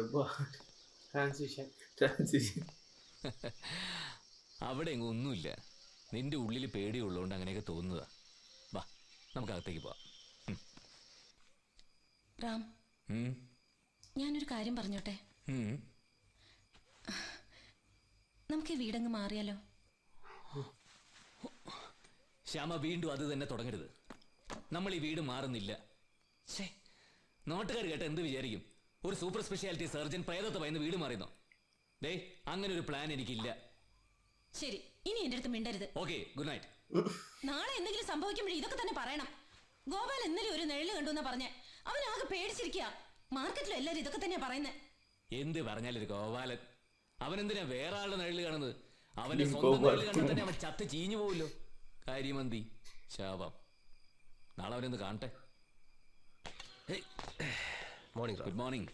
எவ்வா ട്രാൻസിഷൻ അവിടെ എങ്ങും ഒന്നുമില്ല. നിന്റെ ഉള്ളിൽ പേടിയുള്ളതുകൊണ്ട് അങ്ങനെയൊക്കെ തോന്നുന്നതാ. വാ നമുക്ക് അകത്തേക്ക് പോവാം. റാം, ഞാനൊരു കാര്യം പറഞ്ഞോട്ടെ? നമുക്ക് ഈ വീടങ്ങ് മാറിയാലോ? ശ്യാമ, വീണ്ടും അത് തന്നെ തുടങ്ങരുത്. നമ്മൾ ഈ വീട് മാറുന്നില്ല. നാട്ടുകാർ കേട്ട എന്ത് വിചാരിക്കും? ഒരു സൂപ്പർ സ്പെഷ്യാലിറ്റി സർജൻ പ്രേതത്തെ ഭയന്ന് വീട് മാറിയെന്നോ? ഡേ, അങ്ങനെ ഒരു പ്ലാൻ എനിക്കില്ല. ശരി, ഇനി എന്റെ അടുത്ത് മിണ്ടരുത്. Okay, good night. നാളെ എന്തെങ്കിലും സംഭവിക്കുമ്പോഴേ ഇതൊക്കെ തന്നെ പറയണം. ഗോപാൽ ഇന്നലെ ഒരു നിഴല് കണ്ടു എന്നാ പറഞ്ഞ, അവൻ ആകെ പേടിച്ചിരിക്കുക. മാർക്കറ്റിലും എല്ലാരും ഇതൊക്കെ തന്നെയാ പറയുന്നത്. എന്ത് പറഞ്ഞാലും ഗോപാലൻ, അവനെന്തിനാ വേറെ ആളുടെ നിഴല് കാണുന്നത്? അവന്റെ സ്വന്തം നിഴല് കണ്ടാൽ തന്നെ അവൻ ചത്ത് ചീഞ്ഞു പോവല്ലോ. കാര്യമന്തി ശാപം. നാളെ അവനൊന്ന് കാണട്ടെ. മോർണിംഗ്. Good morning.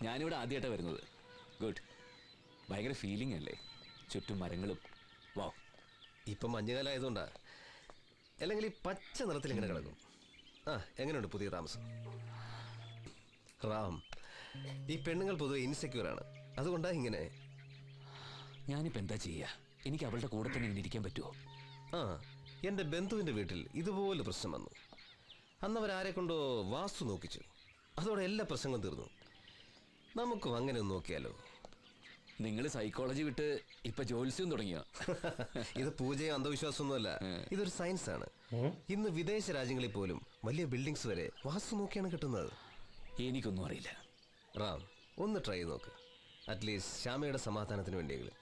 ഞാനിവിടെ ആദ്യമായിട്ടാണ് വരുന്നത്. ഗുഡ്. ഭയങ്കര ഫീലിംഗ് അല്ലേ, ചുറ്റും മരങ്ങളും. വാ, ഇപ്പം മഞ്ഞുകാലം ആയതുകൊണ്ടാ, അല്ലെങ്കിൽ ഈ പച്ച നിറത്തിൽ ഇങ്ങനെ കിടക്കും. എങ്ങനെയുണ്ട് പുതിയ താമസം? റാം, ഈ പെണ്ണുങ്ങൾ പൊതുവെ ഇൻസെക്യൂർ ആണ്, അതുകൊണ്ടാ ഇങ്ങനെ. ഞാനിപ്പോൾ എന്താ ചെയ്യുക? എനിക്ക് അവളുടെ കൂടെ തന്നെ ഇങ്ങനെ ഇരിക്കാൻ പറ്റുമോ? എൻ്റെ ബന്ധുവിൻ്റെ വീട്ടിൽ ഇതുപോലെ പ്രശ്നം വന്നു. അന്ന് അവരാരെ കൊണ്ടോ വാസ്തു നോക്കിച്ചു. അതോടെ എല്ലാ പ്രശ്നങ്ങളും തീർന്നു. നമുക്കും അങ്ങനെ ഒന്ന് നോക്കിയാലോ? നിങ്ങൾ സൈക്കോളജി വിട്ട് ഇപ്പൊ ജോത്സ്യം തുടങ്ങിയോ? ഇത് പൂജയോ അന്ധവിശ്വാസമൊന്നുമല്ല, ഇതൊരു സയൻസ് ആണ്. ഇന്ന് വിദേശ രാജ്യങ്ങളിൽ പോലും വലിയ ബിൽഡിങ്സ് വരെ വാസ്തു നോക്കിയാണ് കിട്ടുന്നത്. എനിക്കൊന്നും അറിയില്ല. റാം, ഒന്ന് ട്രൈ ചെയ്ത് നോക്ക്. അറ്റ്ലീസ്റ്റ് ശ്യാമയുടെ സമാധാനത്തിന് വേണ്ടിയെങ്കിലും.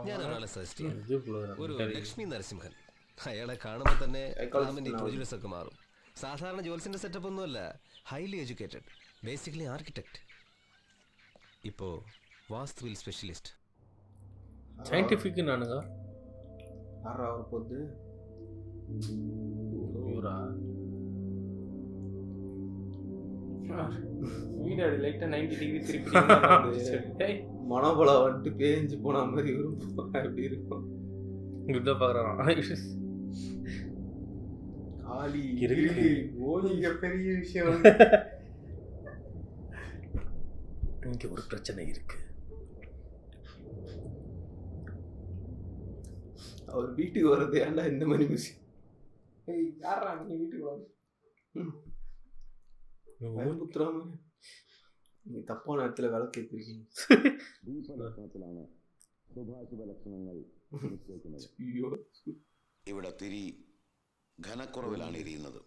ഞാൻ ഒരാളെ സജസ്റ്റ് ചെയ്യാം, ഒരു ലക്ഷ്മി നരസിംഹൻ. അയാളെ കാണുമ്പോൾ തന്നെ റാമിന്റെ പ്രോജക്ട്സ് ഒക്കെ മാറും. സാധാരണ ജോൽസിന്റെ സെറ്റപ്പ് ഒന്നുമല്ല, ഹൈലി എഡ്യൂക്കേറ്റഡ്, ബേസിക്കലി ആർക്കിടെക്ട്. இப்போ வாஸ்துவில் ஸ்பெஷலிஸ்ட். சயின்டிஃபிக் நானுங்க ஆறா ஒரு பொது யூரா வீடு லைட்டா 90 டிகிரி திருப்பி மனோபலம் வந்துட்டு பேஞ்சு போன மாதிரி இருக்கும். எப்படி இருக்கும்? குட்டா பார்க்குறான் காலி இருக்கு. ஓ, இங்க பெரிய விஷயம். இங்கே ஒரு பிரச்சனை இருக்கு. அவர் வீட்டுக்கு வர்றது ஏன்டா இந்த மாதிரி விஷயம்? யாரா நீ வீட்டுக்கு வா. பயமுத்துறாம நீங்க தப்பான இடத்துல விளக்கு ஏற்றிருக்கீங்க. അയ്യോ ഇവിടെ തിരി ഘനക്കുറവിലാണ് എരിയുന്നത്.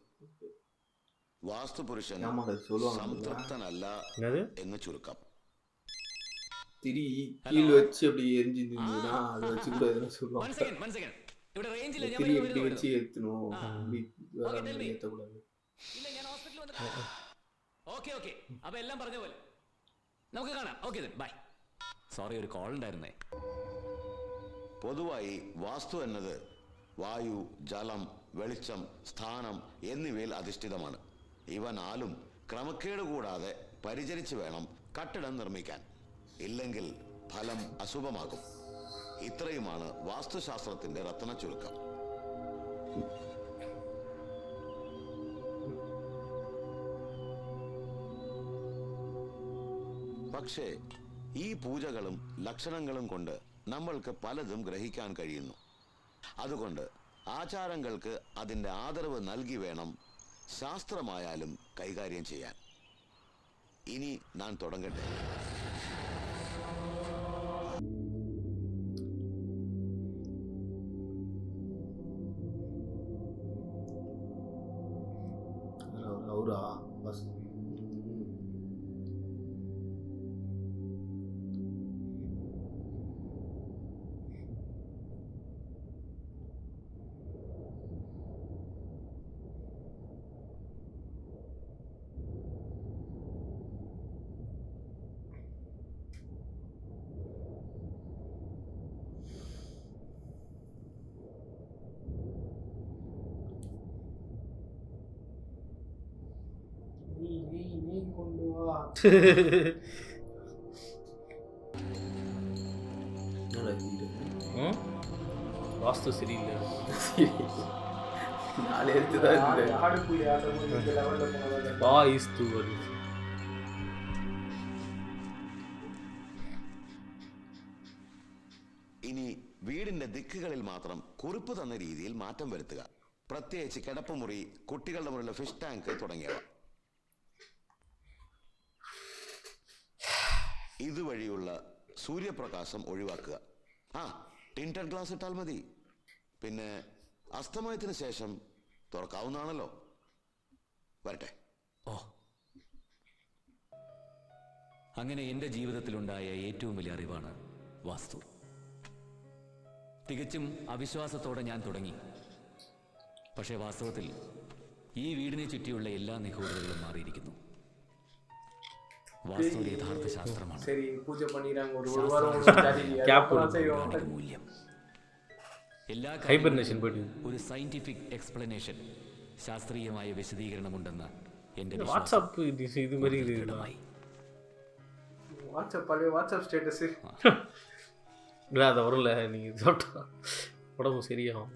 വാസ്തുപുരുഷൻ സംതൃപ്തനല്ല എന്ന് ചുരുക്കം. തിരി കീഴിൽ വെച്ച് அப்படி எரிஞ்சு நின்னுனா அது வச்சு கூட எதுனா சொல்லுவாங்க. ഇവിടെ റേഞ്ചിൽ ഞാൻ തിരി எப்படி വെച്ച് ஏத்தணும் அப்படி ஏத்தக்கூடாது. ഓക്കെ ഓക്കെ അപ്പൊ എല്ലാം പറഞ്ഞ പോലെ നമുക്ക് കാണാം. Okay bye. സോറി ഒരു കോൾ ഉണ്ടായിരുന്നേ. പൊതുവായി വാസ്തു എന്നത് വായു, ജലം, വെളിച്ചം, സ്ഥാനം എന്നിവയിൽ അധിഷ്ഠിതമാണ്. ഇവ നാലും ക്രമക്കേട് കൂടാതെ പരിചരിച്ച് വേണം കട്ടിടം നിർമ്മിക്കാൻ. ഇല്ലെങ്കിൽ ഫലം അശുഭമാകും. ഇത്രയുമാണ് വാസ്തുശാസ്ത്രത്തിന്റെ രത്ന ചുരുക്കം. പക്ഷേ ഈ പൂജകളും ലക്ഷണങ്ങളും കൊണ്ട് നമ്മൾക്ക് പലതും ഗ്രഹിക്കാൻ കഴിയുന്നു. അതുകൊണ്ട് ആചാരങ്ങൾക്ക് അതിൻ്റെ ആദരവ് നൽകി വേണം ശാസ്ത്രമായാലും കൈകാര്യം ചെയ്യാൻ. ഇനി ഞാൻ തുടങ്ങട്ടെ. அவரா பஸ் நீ கொண்டு வா. வாஸ்து சரியில்லை. நாலு எழுத்து தான் ஆடு புலி ஆட்டம் இந்த லெவலில் போனதால வாஸ்து வருது. ഇനി വീടിന്റെ ദിക്കുകളിൽ മാത്രം കുറിപ്പ് തന്ന രീതിയിൽ മാറ്റം വരുത്തുക. പ്രത്യേകിച്ച് കിടപ്പുമുറി, കുട്ടികളുടെ മുറിയിലെ ഫിഷ് ടാങ്ക് തുടങ്ങിയവ. ഇതുവഴിയുള്ള സൂര്യപ്രകാശം ഒഴിവാക്കുക. ടിൻറ്റഡ് ഗ്ലാസ് ഇട്ടാൽ മതി. പിന്നെ അസ്തമയത്തിന് ശേഷം തുറക്കാവുന്നതാണല്ലോ. വരട്ടെ. ഓ, അങ്ങനെ എൻ്റെ ജീവിതത്തിലുണ്ടായ ഏറ്റവും വലിയ അറിവാണ് വാസ്തു. തികച്ചും അവിശ്വാസത്തോടെ ഞാൻ തുടങ്ങി. പക്ഷേ വാസ്തവത്തിൽ ഈ വീടിനെ ചുറ്റിയുള്ള എല്ലാ നിഗൂഢതകളും മാറിയിരിക്കുന്നു. വാസ്തു ഒരു യഥാർത്ഥ ശാസ്ത്രമാണ്. சரி பூஜை பண்ணிறாங்க ஒரு வாரம் മൂല്യം. എല്ലാ ഹൈബർനേഷൻ പോയിട്ട് ഒരു സയന്റിഫിക് എക്സ്പ്ലനേഷൻ, ശാസ്ത്രീയമായ വിശദീകരണമുണ്ടെന്ന് എൻ്റെ വാട്സാപ്പ് ഇത് மாதிரி வாட்ஸ்அப் பழைய வாட்ஸ்அப் ஸ்டேட்டஸ் இல்லை அதை வரல. நீங்கள் சொல்லிட்டா உடம்பு சரியாகும்.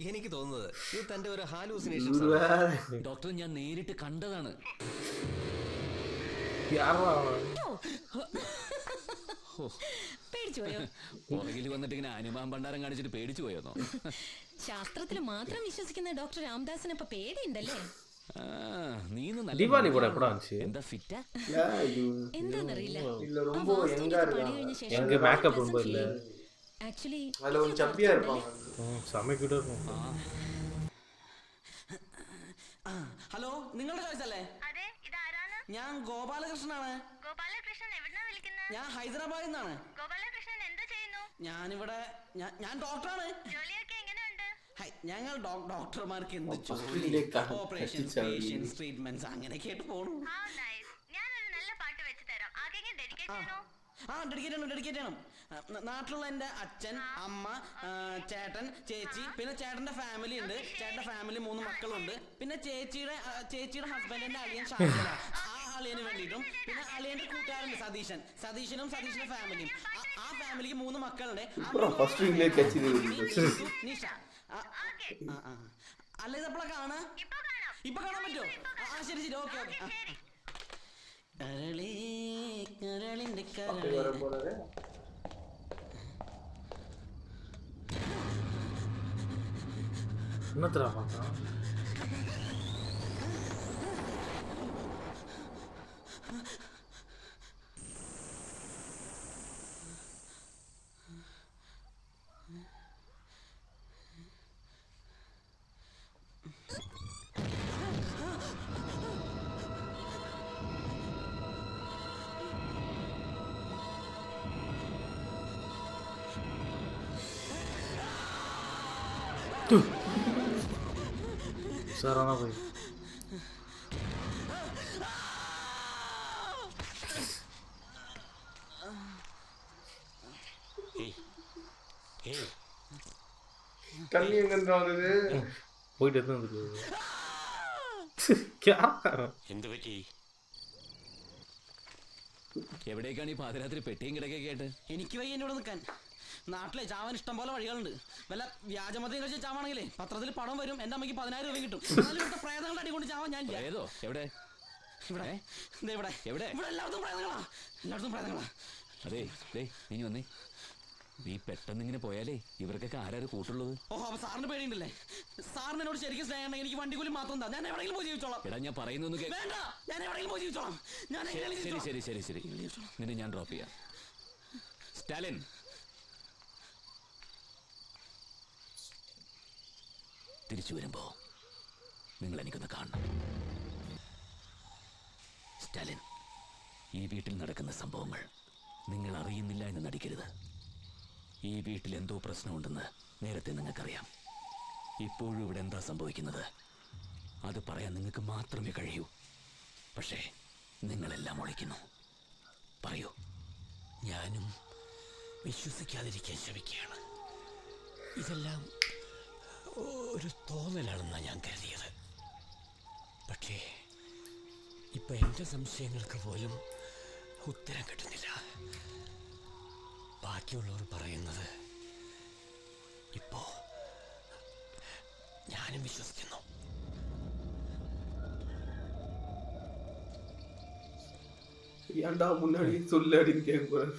എനിക്ക് തോന്നുന്നത് ഇത് തന്റെ ഒരു ഹാലൂസിനേഷൻ. ഡോക്ടർ ഞാൻ നേരിട്ട് കണ്ടതാണ്. പേടിച്ചു പോയോ? പുറകിൽ വന്നിട്ട് ഇങ്ങനെ അനുമാൻ ഭണ്ഡാരം കാണിച്ചിട്ട് പേടിച്ചു പോയോന്നോ? ശാസ്ത്രത്തിൽ മാത്രം വിശ്വസിക്കുന്ന ഡോക്ടർ രാംദാസിന് ഇപ്പൊ പേടിയുണ്ടല്ലേ? എന്താ ഫിറ്റാ എന്താന്നറിയില്ല. எங்க மேக்கப் ரொம்ப இல்ல. ആക്ച്വലി அதுல ஒரு சப்பியா இருப்பாங்க. സമയക്കിട്ട് இருக்கும். ഹലോ, നിങ്ങളുടെ ചോയ്സ് അല്ലേ? അതെ, ഇതാരാണ്? ഞാൻ ഗോപാലകൃഷ്ണനാണ്. ഗോപാലകൃഷ്ണൻ എവിടുന്നാ വിളിക്കുന്നത്? ഞാൻ ഹൈദരാബാദിൽ നിന്നാണ്. ഗോപാലകൃഷ്ണൻ എന്താ ചെയ്യുന്നു? ഞാനിവിടെ ഞാൻ ഡോക്ടറാണ്. ജോലിയൊക്കെ എങ്ങനെയുണ്ട്? ഞങ്ങൾ ഡോക്ടർമാർക്ക് എന്ത് ഓപ്പറേഷൻസ്, പേഷ്യൻസ്, ട്രീറ്റ്മെന്റ്സ് അങ്ങനെ കേട്ട് പോണു. ഞാനൊരു നല്ല പാട്ട് വെച്ച് തരാം. ആർക്കെങ്കിലും ഡെഡിക്കേറ്റ് ചെയ്യണോ? ഡെഡിക്കേറ്റ് ചെയ്യണം. നാട്ടിലുള്ള എൻ്റെ അച്ഛൻ, അമ്മ, ചേട്ടൻ, ചേച്ചി, പിന്നെ ചേട്ടൻ്റെ ഫാമിലി ഉണ്ട്. ചേട്ടൻ്റെ ഫാമിലി 3 മക്കളുണ്ട്. പിന്നെ ചേച്ചിയുടെ ഹസ്ബൻഡിന്റെ അളിയൻ ഷാജന, ആ അളിയന് വേണ്ടിയിട്ടും, പിന്നെ അളിയന്റെ കൂട്ടുകാരുണ്ട് സതീശനും സതീശന്റെ ഫാമിലിയും. ആ ഫാമിലിക്ക് 3 മക്കളുണ്ട്. നിഷ. അല്ല, ഇതെപ്പോഴാ കാണാ? ഇപ്പൊ കാണാൻ പറ്റുമോ? ശരി ഓക്കെ. കരളിന്റെ என்னத்தடா பார்த்தான்? Sarana bhai. കണ്ണി എങ്ങനെ വന്നത്? പോയിട്ട് എത്തുന്നത് എന്ത് പറ്റി? എവിടേക്കാണ് ഈ പാതിരാത്രി പെട്ടിയും കിടക്കൊക്കെ ആയിട്ട്? എനിക്ക് വയ്യ എന്നോട് നിൽക്കാൻ. നാട്ടിലെ ചാവാൻ ഇഷ്ടം പോലെ വഴികളുണ്ട്. വല്ല വ്യാജമദ്യം കഴിച്ച് ചാവാണെങ്കിലേ പത്രത്തിൽ പണം വരും, എന്റെ അമ്മയ്ക്ക് 10,000 രൂപ കിട്ടും. എന്നാലും ഇവിടുത്തെ പ്രേതങ്ങളുടെ അടി കൊണ്ട് ചാവാൻ ഞാൻ ഏതോ എവിടെ ഇവിടെ ഇവിടെ എവിടെ ഇവിടെ എല്ലായിടത്തും പ്രേതങ്ങളാ, എല്ലായിടത്തും പ്രേതങ്ങളാ. അതെ നീ വന്നേ. നീ പെട്ടെന്ന് ഇങ്ങനെ പോയാലേ ഇവർക്കൊക്കെ ആരാര് കൂട്ടുള്ളത്? ഓഹോ, അപ്പൊ സാറിന് പേടിയുണ്ടല്ലേ? സാറിന് എന്നോട് ശരിക്കും സ്നേഹം എനിക്ക് വണ്ടിക്കൂലി മാത്രം എന്താ, ഞാൻ എവിടെയെങ്കിലും പോയി ജീവിച്ചോളാം. എടാ ഞാൻ പറയുന്നൊന്ന് വേണ്ട, ഞാൻ എവിടെയെങ്കിലും പോയി ജീവിച്ചോളാം. ഞാൻ ശരി നിന്നെ ഞാൻ ഡ്രോപ്പ് ചെയ്യാം. സ്റ്റാലിൻ, തിരിച്ചു വരുമ്പോ നിങ്ങൾ എനിക്കൊന്ന് കാണണം. സ്റ്റാലിൻ, ഈ വീട്ടിൽ നടക്കുന്ന സംഭവങ്ങൾ നിങ്ങൾ അറിയുന്നില്ല എന്ന് നടിക്കരുത്. ഈ വീട്ടിൽ എന്തോ പ്രശ്നമുണ്ടെന്ന് നേരത്തെ നിങ്ങൾക്കറിയാം. ഇപ്പോഴും ഇവിടെ എന്താ സംഭവിക്കുന്നത് അത് പറയാൻ നിങ്ങൾക്ക് മാത്രമേ കഴിയൂ. പക്ഷേ നിങ്ങളെല്ലാം ഒളിക്കുന്നു. പറയൂ. ഞാനും വിശ്വസിക്കാതിരിക്കാൻ ശ്രമിക്കുകയാണ്. ഇതെല്ലാം ഒരു തോന്നലാണെന്നാണ് ഞാൻ കരുതിയത്. പക്ഷേ ഇപ്പൊ എൻ്റെ സംശയങ്ങൾക്ക് പോലും ഉത്തരം കിട്ടുന്നില്ല. ബാക്കിയുള്ളവർ പറയുന്നത് ഇപ്പോ ഞാനും വിശ്വസിക്കുന്നു. ஏன்டா முன்னாடி சொல்லாடின்னு கேட்கக்கூடாது.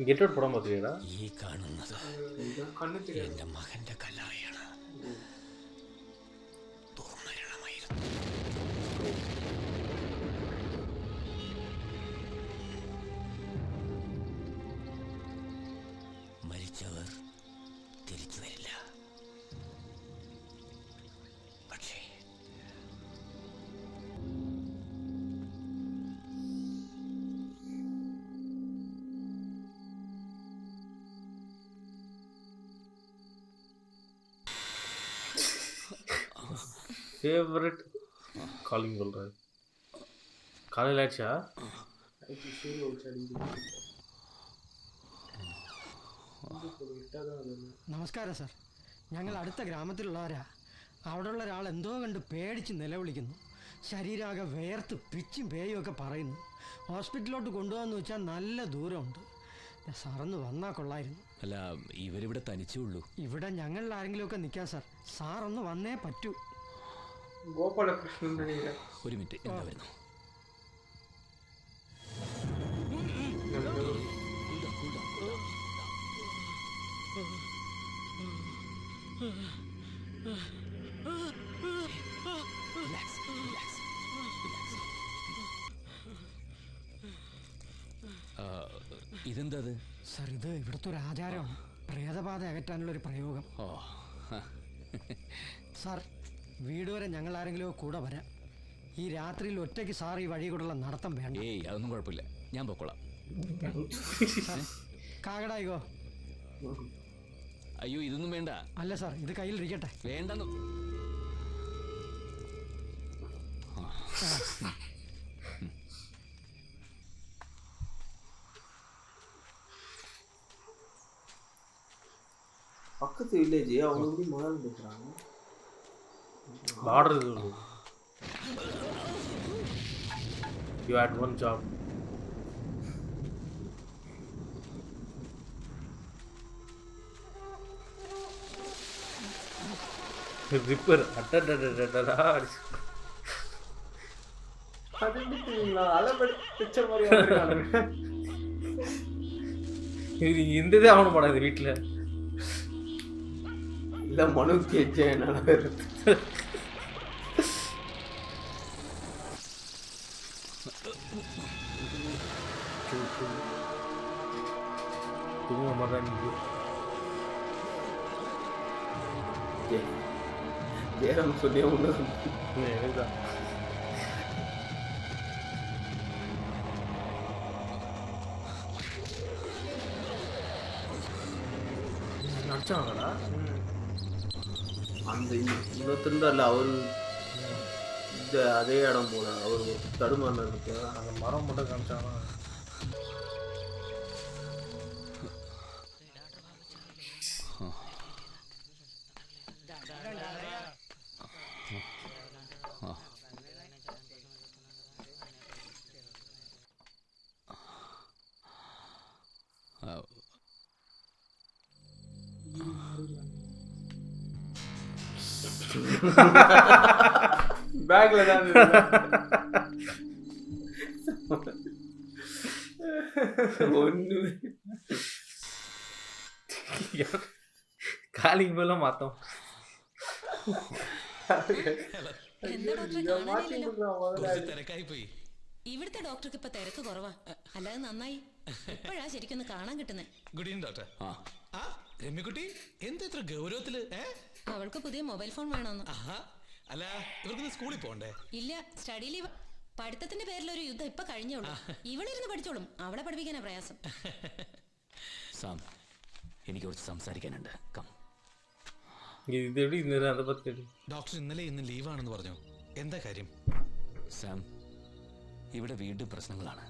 கெட் அவுட் படம் பார்த்துக்கிட்டா? ഈ കാണുന്നത് എൻ്റെ മകന്റെ കല്ലറയാണ്. ദുർമരണമായിരുന്നു. മരിച്ചവർ തിരിച്ചു വരില്ല. പക്ഷേ ஃபேவரட் காலிங் சொல்கிறாரு. காலையில் ஆயிடுச்சா? നമസ്കാരം സാർ, ഞങ്ങൾ അടുത്ത ഗ്രാമത്തിലുള്ളവരാ. അവിടെയുള്ള ഒരാൾ എന്തോ കണ്ട് പേടിച്ച് നിലവിളിക്കുന്നു. ശരീരമാകെ വേർത്ത് പിച്ചും പേയും ഒക്കെ പറയുന്നു. ഹോസ്പിറ്റലിലോട്ട് കൊണ്ടുപോകാന്ന് വെച്ചാൽ നല്ല ദൂരമുണ്ട്. സാറൊന്ന് വന്നാൽ കൊള്ളായിരുന്നു. അല്ല, ഇവരിവിടെ തനിച്ചേ ഉള്ളൂ. ഇവിടെ ഞങ്ങളിൽ ആരെങ്കിലുമൊക്കെ നിൽക്കാം സാർ. സാറൊന്ന് വന്നേ പറ്റൂ. ഗോപാലകൃഷ്ണൻ ഒരു മിനിറ്റ്, എന്താ വരുന്നു? ഇതെന്താ സാർ? ഇത് ഇവിടുത്തെ ഒരു ആചാരമാണ്, പ്രേതബാധ അകറ്റാനുള്ള ഒരു പ്രയോഗം. സാർ, വീട് വരെ ഞങ്ങൾ ആരെങ്കിലും കൂടെ വരാം. ഈ രാത്രിയിൽ ഒറ്റയ്ക്ക് സാർ ഈ വഴി കൂടെയുള്ള നടത്തം വേണ്ട. ഏയ്, അതൊന്നും കുഴപ്പമില്ല, ഞാൻ പൊക്കോളാം. കാകടായിക്കോ. അയ്യോ, ഇതൊന്നും വേണ്ട. അല്ല സാർ, ഇത് കയ്യിലിരിക്കട്ടെ. വേണ്ടെന്ന്. பக்கத்து வில்லேஜ் அவங்க எப்படி மலர்ந்து பேசுறாங்க. பார்டர் you had one job. ரிப்பர் அட்டடடடடடா. அது எப்படிங்களா அலபடி பிச்சை மாதிரி வந்திருக்காங்க. இது இந்ததே ஆகணும் படம். இது வீட்டில் இல்லை மனு கேட்க என்னால் தூங்க மாதிரி ஜெயராம் சொல்லியே ஒன்று எனக்குதான் நடிச்சாங்கடா. அந்த இன்னொருத்தருந்தார்ல அவரு இந்த அதே இடம் போல அவர் தடுமாறின இருக்கு அந்த மரம் மட்டும் காமிச்சாங்கன்னா பேக்ல தான் ஒன்று காலிங் போல மாத்தோம். തിരക്കായി പോയി. ഇവിടുത്തെ ഡോക്ടർക്ക് ഇപ്പൊ തിരക്ക് കുറവാ. അല്ലാതെ നന്നായി. ഇപ്പോഴാ ശരിക്കൊന്ന് കാണാൻ കിട്ടുന്നേ. Good evening doctor. ആ രമ്യക്കുട്ടി എന്താ ഇത്ര ഗൗരവത്തില്? അവൾക്ക് പുതിയ മൊബൈൽ ഫോൺ വേണമെന്ന്. അല്ല ഇവർക്ക് സ്കൂളിൽ പോണ്ടേ? ഇല്ല, സ്റ്റഡി ലീവ്. പഠിത്തത്തിന്റെ പേരിലൊരു യുദ്ധം ഇപ്പൊ കഴിഞ്ഞോളൂ. ഇവളിരുന്ന് പഠിച്ചോളും. അവളെ പഠിപ്പിക്കാനാ പ്രയാസം. സാം, എനിക്ക് കുറച്ച് സംസാരിക്കാനുണ്ട്. കം. ഡോക്ടർ ഇന്നലെ ഇന്ന് ലീവാണെന്ന് പറഞ്ഞു. എന്താ കാര്യം? സാം, ഇവിടെ വീണ്ടും പ്രശ്നങ്ങളാണ്.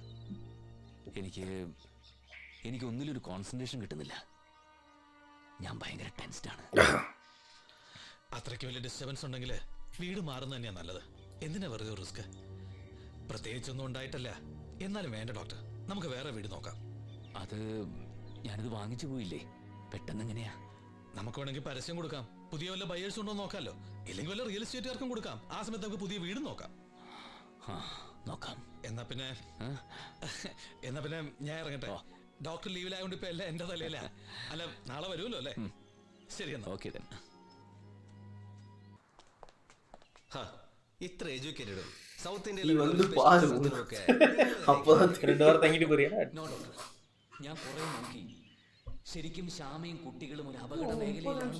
എനിക്ക് ഒന്നിലൊരു കോൺസെൻട്രേഷൻ കിട്ടുന്നില്ല. ഞാൻ ഭയങ്കര ടെൻസ്ഡാണ്. അത്രയ്ക്ക് വലിയ ഡിസ്റ്റർബൻസ് ഉണ്ടെങ്കിൽ വീട് മാറുന്നത് തന്നെയാണ് നല്ലത്. എന്തിനാ വെറുതെ റിസ്ക്? പ്രത്യേകിച്ചൊന്നും ഉണ്ടായിട്ടല്ല. എന്നാലും വേണ്ട ഡോക്ടർ, നമുക്ക് വേറെ വീട് നോക്കാം. അത് ഞാനിത് വാങ്ങിച്ചു പോയില്ലേ, പെട്ടെന്ന് എങ്ങനെയാ? നമുക്ക് വേണമെങ്കിൽ പരസ്യം കൊടുക്കാം. പുതിയ വല്ല ബയേഴ്സ് ഉണ്ടോ നോക്കാമല്ലോ. ഇല്ലെങ്കിൽ വല്ല റിയൽ എസ്റ്റേറ്റുകാർക്കും കൊടുക്കാം. ആ സമയത്ത് നമുക്ക് പുതിയ വീട് നോക്കാം. നോക്കാം. എന്നാ പിന്നെ ഞാൻ ഇറങ്ങട്ടെ. ഡോക്ടർ ലീവിലായതുകൊണ്ട് ഇപ്പൊ എല്ലാം എന്റെ തലയില. അല്ല, നാളെ വരുമല്ലോ അല്ലേ? ശരി എന്നാ. ഓക്കെ. ഇത്ര എഡ്യൂക്കേറ്റഡ് സൗത്ത് நீ வந்து பாரு அப்பதான் 2 வாரம் தங்கிட்டு போறியா? ഞാൻ കുറെ നോക്കി. ശരിക്കും ശ്യാമയും കുട്ടികളും ഒരു അപകട മേഖലയിലാണ്.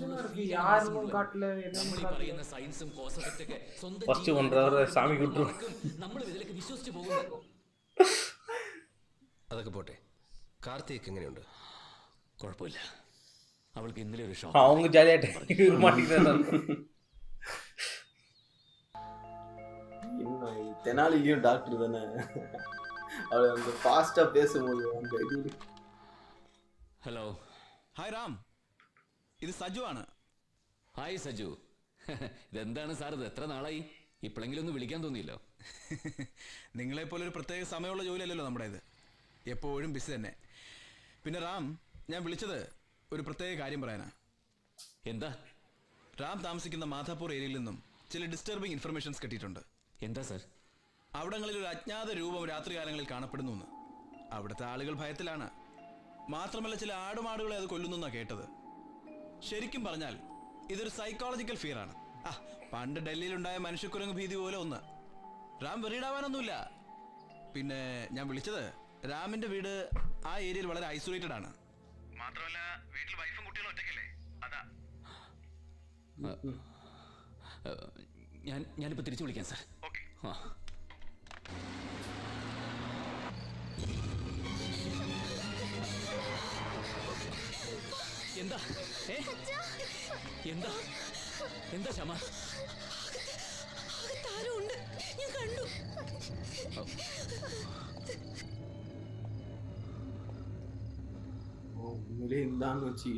പറയുന്ന സയൻസും കോസൊക്കെ സ്വന്തം നമ്മൾ ഇതിലേക്ക് വിശ്വസിച്ചു പോകുന്നത്. അതൊക്കെ പോട്ടെ, കാർത്തിക് എങ്ങനെയുണ്ട്? കുഴപ്പമില്ല. അവൾക്ക് ഇന്നലെ ഒരു ഷോക്ക്. அவங்க ஜாலியாட்ட தெனாலிலையும் டாக்டர் தானே. அவள் அந்த ஃபாஸ்டா பேசும்போது அந்த இது. ഹലോ. ഹായ് റാം, ഇത് സജു ആണ്. ഹായ് സജു. ഇതെന്താണ് സാർ, ഇത് എത്ര നാളായി? ഇപ്പോഴെങ്കിലും ഒന്ന് വിളിക്കാൻ തോന്നിയില്ലോ. നിങ്ങളെപ്പോലെ ഒരു പ്രത്യേക സമയമുള്ള ജോലിയല്ലല്ലോ നമ്മുടെ ഇത്. എപ്പോഴും ബിസി തന്നെ. പിന്നെ റാം, ഞാൻ വിളിച്ചത് ഒരു പ്രത്യേക കാര്യം പറയാനാ. എന്താ? റാം താമസിക്കുന്ന മാധാപൂർ ഏരിയയിൽ നിന്നും ചില ഡിസ്റ്റർബിംഗ് ഇൻഫർമേഷൻസ് കിട്ടിയിട്ടുണ്ട്. എന്താ സാർ? അവിടങ്ങളിൽ ഒരു അജ്ഞാത രൂപം രാത്രികാലങ്ങളിൽ കാണപ്പെടുന്നു. അവിടുത്തെ ആളുകൾ ഭയത്തിലാണ്. മാത്രമല്ല, ചില ആടുമാടുകളെ അത് കൊല്ലുന്നു കേട്ടത്. ശരിക്കും പറഞ്ഞാൽ ഇതൊരു സൈക്കോളജിക്കൽ ഫിയർ ആണ്. പണ്ട് ഡൽഹിയിലുണ്ടായ മനുഷ്യക്കുരങ്ങ് ഭീതി പോലെ ഒന്ന്. റാം വെറിയിടാവാനൊന്നുമില്ല. പിന്നെ ഞാൻ വിളിച്ചത്, റാമിന്റെ വീട് ആ ഏരിയയിൽ വളരെ ഐസൊലേറ്റഡ് ആണ്. മാത്രമല്ല, വീട്ടിൽ വൈഫും കുട്ടികളും ഒറ്റയ്ക്കല്ലേ, അതാ. ഞാനിപ്പോ തിരിച്ചു വിളിക്കാം സാർ. എന്താ എന്താ എന്താ ക്ഷമ? ഉണ്ട്, ഞാൻ കണ്ടു. എന്താന്ന് വെച്ചാ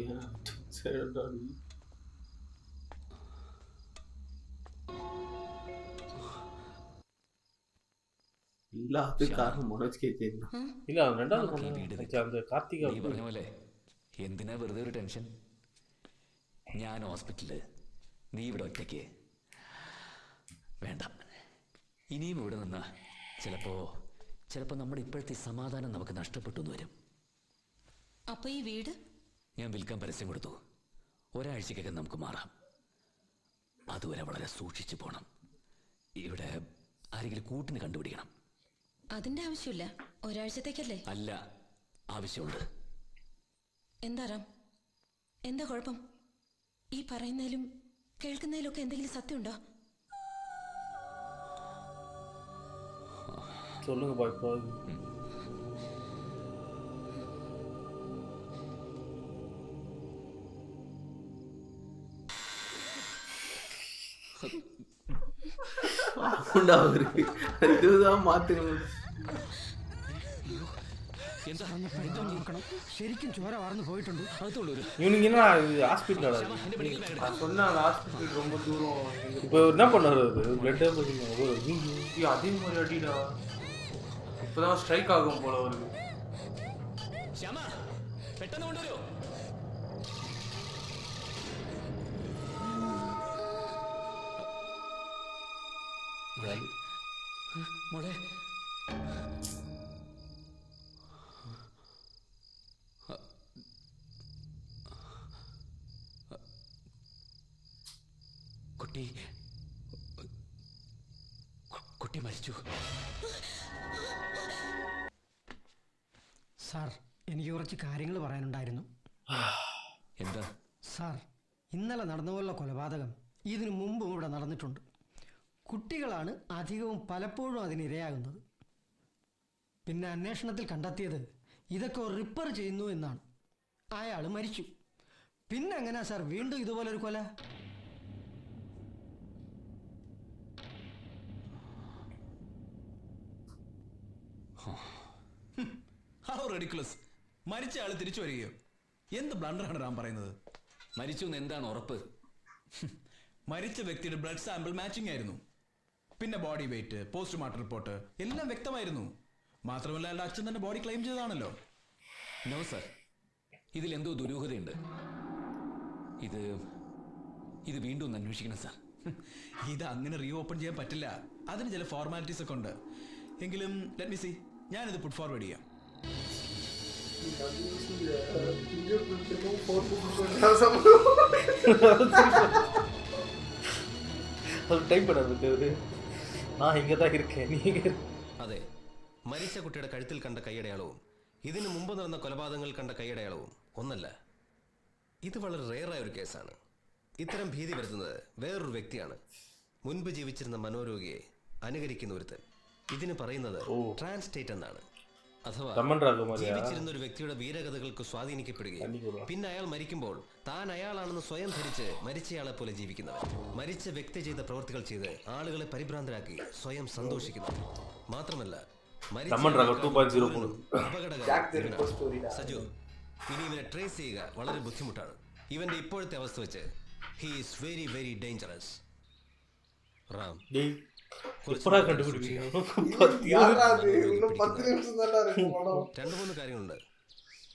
எல்லாத்துக்கும் மனோஜ் கேட்க இல்ல ரெண்டாவது கார்த்திகா പറഞ്ഞ പോലെ എന്തിനാ വെറുതെ ഒരു ടെൻഷൻ? ഞാൻ ഹോസ്പിറ്റലില്, നീ ഇവിടെ ഒറ്റയ്ക്ക്. വേണ്ട, ഇനിയും ഇവിടെ നിന്നാ ചിലപ്പോ നമ്മുടെ ഇപ്പോഴത്തെ സമാധാനം നമുക്ക് നഷ്ടപ്പെട്ടു എന്ന് വരും. അപ്പൊ ഈ വീട് ഞാൻ വിൽക്കാൻ പരസ്യം കൊടുത്തു. ഒരാഴ്ചക്കകം നമുക്ക് മാറാം. അതുവരെ വളരെ സൂക്ഷിച്ചു പോണം. ഇവിടെ ആരെങ്കിലും കൂട്ടിന് കണ്ടുപിടിക്കണം. അതിന്റെ ആവശ്യമില്ല, ഒരാഴ്ചത്തേക്കല്ലേ. അല്ല, ആവശ്യമുണ്ട്. എന്താ റാം, എന്താ കുഴപ്പം? ഈ പറയുന്നതിലും കേൾക്കുന്നതിലും ഒക്കെ എന്തെങ്കിലും സത്യമുണ്ടോ? சொல்லுங்க பாய். இதுதான் மாத்துக்கணும். ശരിക്കും ചോര വാർന്നു പോയിട്ടുണ്ട്. இவனுக்கு என்ன ஹாஸ்பிட்டல் சொன்னா ஹாஸ்பிட்டல் ரொம்ப தூரம். இப்போ என்ன பண்ணாரு? பிளட் அதே மாதிரி அடிடா. இப்பதான் ஸ்ட்ரைக் ஆகும் போல அவருக்கு. പെട്ടെന്ന് കൊണ്ടുവരൂ. മോളെ കുട്ടി മരിച്ചു. സാർ, എനിക്ക് കുറച്ച് കാര്യങ്ങൾ പറയാനുണ്ടായിരുന്നു. എന്താ സാർ, ഇന്നലെ നടന്നുപോലുള്ള കൊലപാതകം ഇതിനു മുമ്പും ഇവിടെ നടന്നിട്ടുണ്ട്. കുട്ടികളാണ് അധികവും പലപ്പോഴും അതിനിരയാകുന്നത്. പിന്നെ അന്വേഷണത്തിൽ കണ്ടെത്തിയത് ഇതൊക്കെ റിപ്പയർ ചെയ്യുന്നു എന്നാണ്. അയാൾ മരിച്ചു. പിന്നെ എങ്ങനെയാ സാർ വീണ്ടും ഇതുപോലൊരു കൊല? മരിച്ച ആള് തിരിച്ചു വരികയോ? എന്ത് ബ്ലണ്ടറാണ് റാം പറയുന്നത്? മരിച്ചു എന്ന് എന്താണ് ഉറപ്പ്? മരിച്ച വ്യക്തിയുടെ ബ്ലഡ് സാമ്പിൾ മാച്ചിങ് ആയിരുന്നു. പിന്നെ ബോഡി വെയിറ്റ്, പോസ്റ്റ്മോർട്ടം റിപ്പോർട്ട് എല്ലാം വ്യക്തമായിരുന്നു. മാത്രമല്ല അയാളുടെ അച്ഛൻ തന്നെ ബോഡി ക്ലെയിം ചെയ്തതാണല്ലോ. നോ സർ, ഇതിലെന്തോ ദുരൂഹതയുണ്ട്. ഇത് വീണ്ടും ഒന്ന് അന്വേഷിക്കണം സാർ. ഇത് അങ്ങനെ റീ ഓപ്പൺ ചെയ്യാൻ പറ്റില്ല. അതിന് ചില ഫോർമാലിറ്റീസ് ഒക്കെ ഉണ്ട്. എങ്കിലും ലെറ്റ് മീ സീ, ഞാനിത് പുട്ട് ഫോർവേഡ് ചെയ്യാം. അതെ, മരിച്ച കുട്ടിയുടെ കഴുത്തിൽ കണ്ട കൈയടയാളവും ഇതിനു മുമ്പ് നടന്ന കൊലപാതകങ്ങൾ കണ്ട കൈയടയാളവും ഒന്നല്ല. ഇത് വളരെ റെയറായ ഒരു കേസാണ്. ഇത്തരം ഭീതി വരുത്തുന്നത് വേറൊരു വ്യക്തിയാണ്. മുൻപ് ജീവിച്ചിരുന്ന മനോരോഗിയെ അനുകരിക്കുന്ന ഒരുത്തൻ. ഇതിന് പറയുന്നത് ട്രാൻസ്റ്റേറ്റ് എന്നാണ്. അഥവാ ജീവിച്ചിരുന്ന ഒരു വ്യക്തിയുടെ വീരകഥകൾക്ക് സ്വാധീനിക്കപ്പെടുകയും പിന്നെ അയാൾ മരിക്കുമ്പോൾ താൻ അയാളാണെന്ന് സ്വയം ധരിച്ച് മരിച്ചയാളെ പോലെ ജീവിക്കുന്നവൻ. മരിച്ച വ്യക്തി ചെയ്ത പ്രവൃത്തികൾ ചെയ്ത് ആളുകളെ പരിഭ്രാന്തരാക്കി സ്വയം സന്തോഷിക്കുന്നു. മാത്രമല്ല സജു, ഇനി ഇവനെ ട്രേസ് ചെയ്യുക വളരെ ബുദ്ധിമുട്ടാണ്. ഇവന്റെ ഇപ്പോഴത്തെ അവസ്ഥ വെച്ച് he is very very dangerous. Ram, രണ്ടു മൂന്ന് കാര്യങ്ങളുണ്ട്.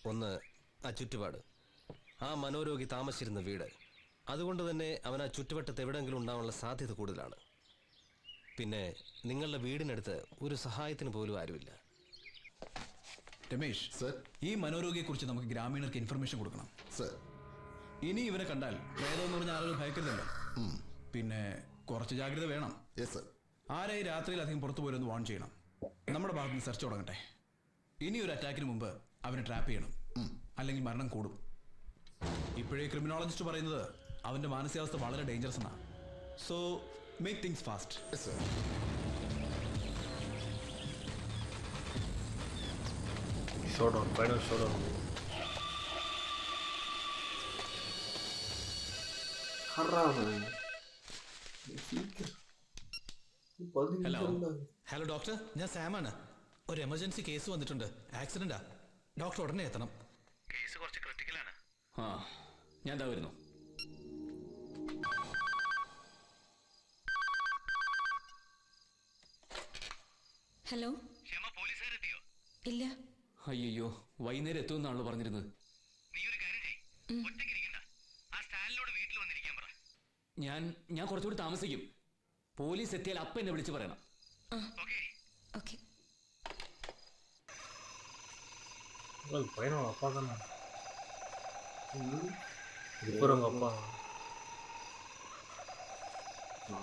ഒന്ന്, ആ ചുറ്റുപാട്, ആ മനോരോഗി താമസിച്ചിരുന്ന വീട്. അതുകൊണ്ട് തന്നെ അവൻ ആ ചുറ്റുവട്ടത്ത് എവിടെയെങ്കിലും ഉണ്ടാവാനുള്ള സാധ്യത കൂടുതലാണ്. പിന്നെ നിങ്ങളുടെ വീടിനടുത്ത് ഒരു സഹായത്തിന് പോലും ആരുമില്ല. രമേശ് സർ, ഈ മനോരോഗിയെ കുറിച്ച് നമുക്ക് ഗ്രാമീണർക്ക് ഇൻഫർമേഷൻ കൊടുക്കണം സർ. ഇനി ഇവനെ കണ്ടാൽ വേദമെന്ന് പറഞ്ഞ ആളുകൾ ഭയക്കരുതല്ലോ. പിന്നെ കുറച്ച് ജാഗ്രത വേണം. ആരെയും രാത്രിയിൽ അധികം പുറത്തു പോലൊന്ന് വാൺ ചെയ്യണം. നമ്മുടെ ഭാഗത്ത് നിന്ന് സെർച്ച് തുടങ്ങട്ടെ. ഇനി ഒരു അറ്റാക്കിന് മുമ്പ് അവനെ ട്രാപ്പ് ചെയ്യണം, അല്ലെങ്കിൽ മരണം കൂടും. ഇപ്പോഴേ ക്രിമിനോളജിസ്റ്റ് പറയുന്നത് അവന്റെ മാനസികാവസ്ഥ വളരെ ഡേഞ്ചറസ് ആണ്. So make things fast. Showdown, final showdown. Hello doctor, ഞാൻ സാമാണ്. ഒരു എമർജൻസി കേസ് വന്നിട്ടുണ്ട്. ആക്സിഡന്റാ. ഡോക്ടർ ഉടനെ എത്തണം. കേസ് കുറച്ച് ക്രിട്ടിക്കലാണ്. ആ, ഞാൻ ദാ വരുന്നു. ഹലോ, ഇല്ല. അയ്യോ, വൈകുന്നേരം എത്തുമെന്നാണല്ലോ പറഞ്ഞിരുന്നത്. ഞാൻ കുറച്ചുകൂടി താമസിക്കും. പോലീസ് എത്തിയാൽ അപ്പം എന്നെ വിളിച്ച് പറയണം. ഓക്കെ. இப்போ உங்க அப்பா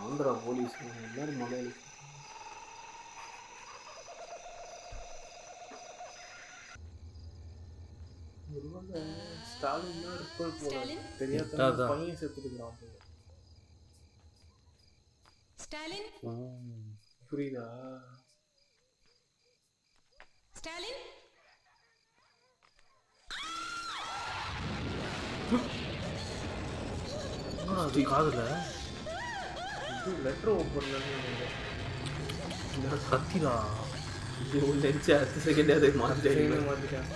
ஆந்திரா போலீஸ் எல்லாரும் மலையாளி. ஸ்டாலின் தான் இருப்பார் போல. ஸ்டாலின்? தெரியாத அதான். பையன் செத்துக்கிறான் போல. ஸ்டாலின் புரியுதா? ஸ்டாலின் அது காதுல லெட்டர் ஓப்பன் கத்திரா நினச்சி அடுத்த செகண்டே அதை மாற்றிட்டேன். மாத்திட்டான்.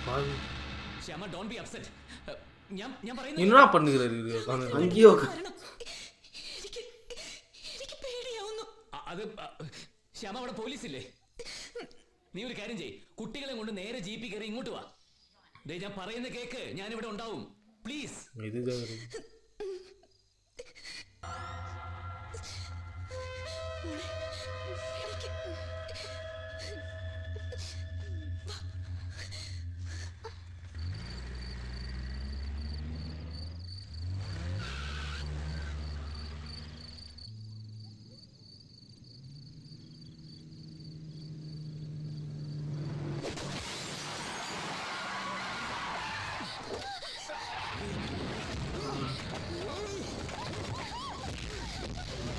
பாவி ശ്യാമ ഡോണ്ട് ബി അപ്സെറ്റ് ഞാൻ என்ன பண்ணுகிறாரு அங்கேயோ എനിക്ക് പേടിയാവുന്നു. അത് ശ്യാമ അവിടെ പോലീസില്ലേ? നീ ഒരു കാര്യം ചെയ്യ്, കുട്ടികളെ കൊണ്ട് നേരെ ജീപ്പിൽ കയറി ഇങ്ങോട്ട് വാ. ദേ ഞാൻ പറയുന്ന കേക്ക്, ഞാനിവിടെ ഉണ്ടാവും പ്ലീസ്. ഇത്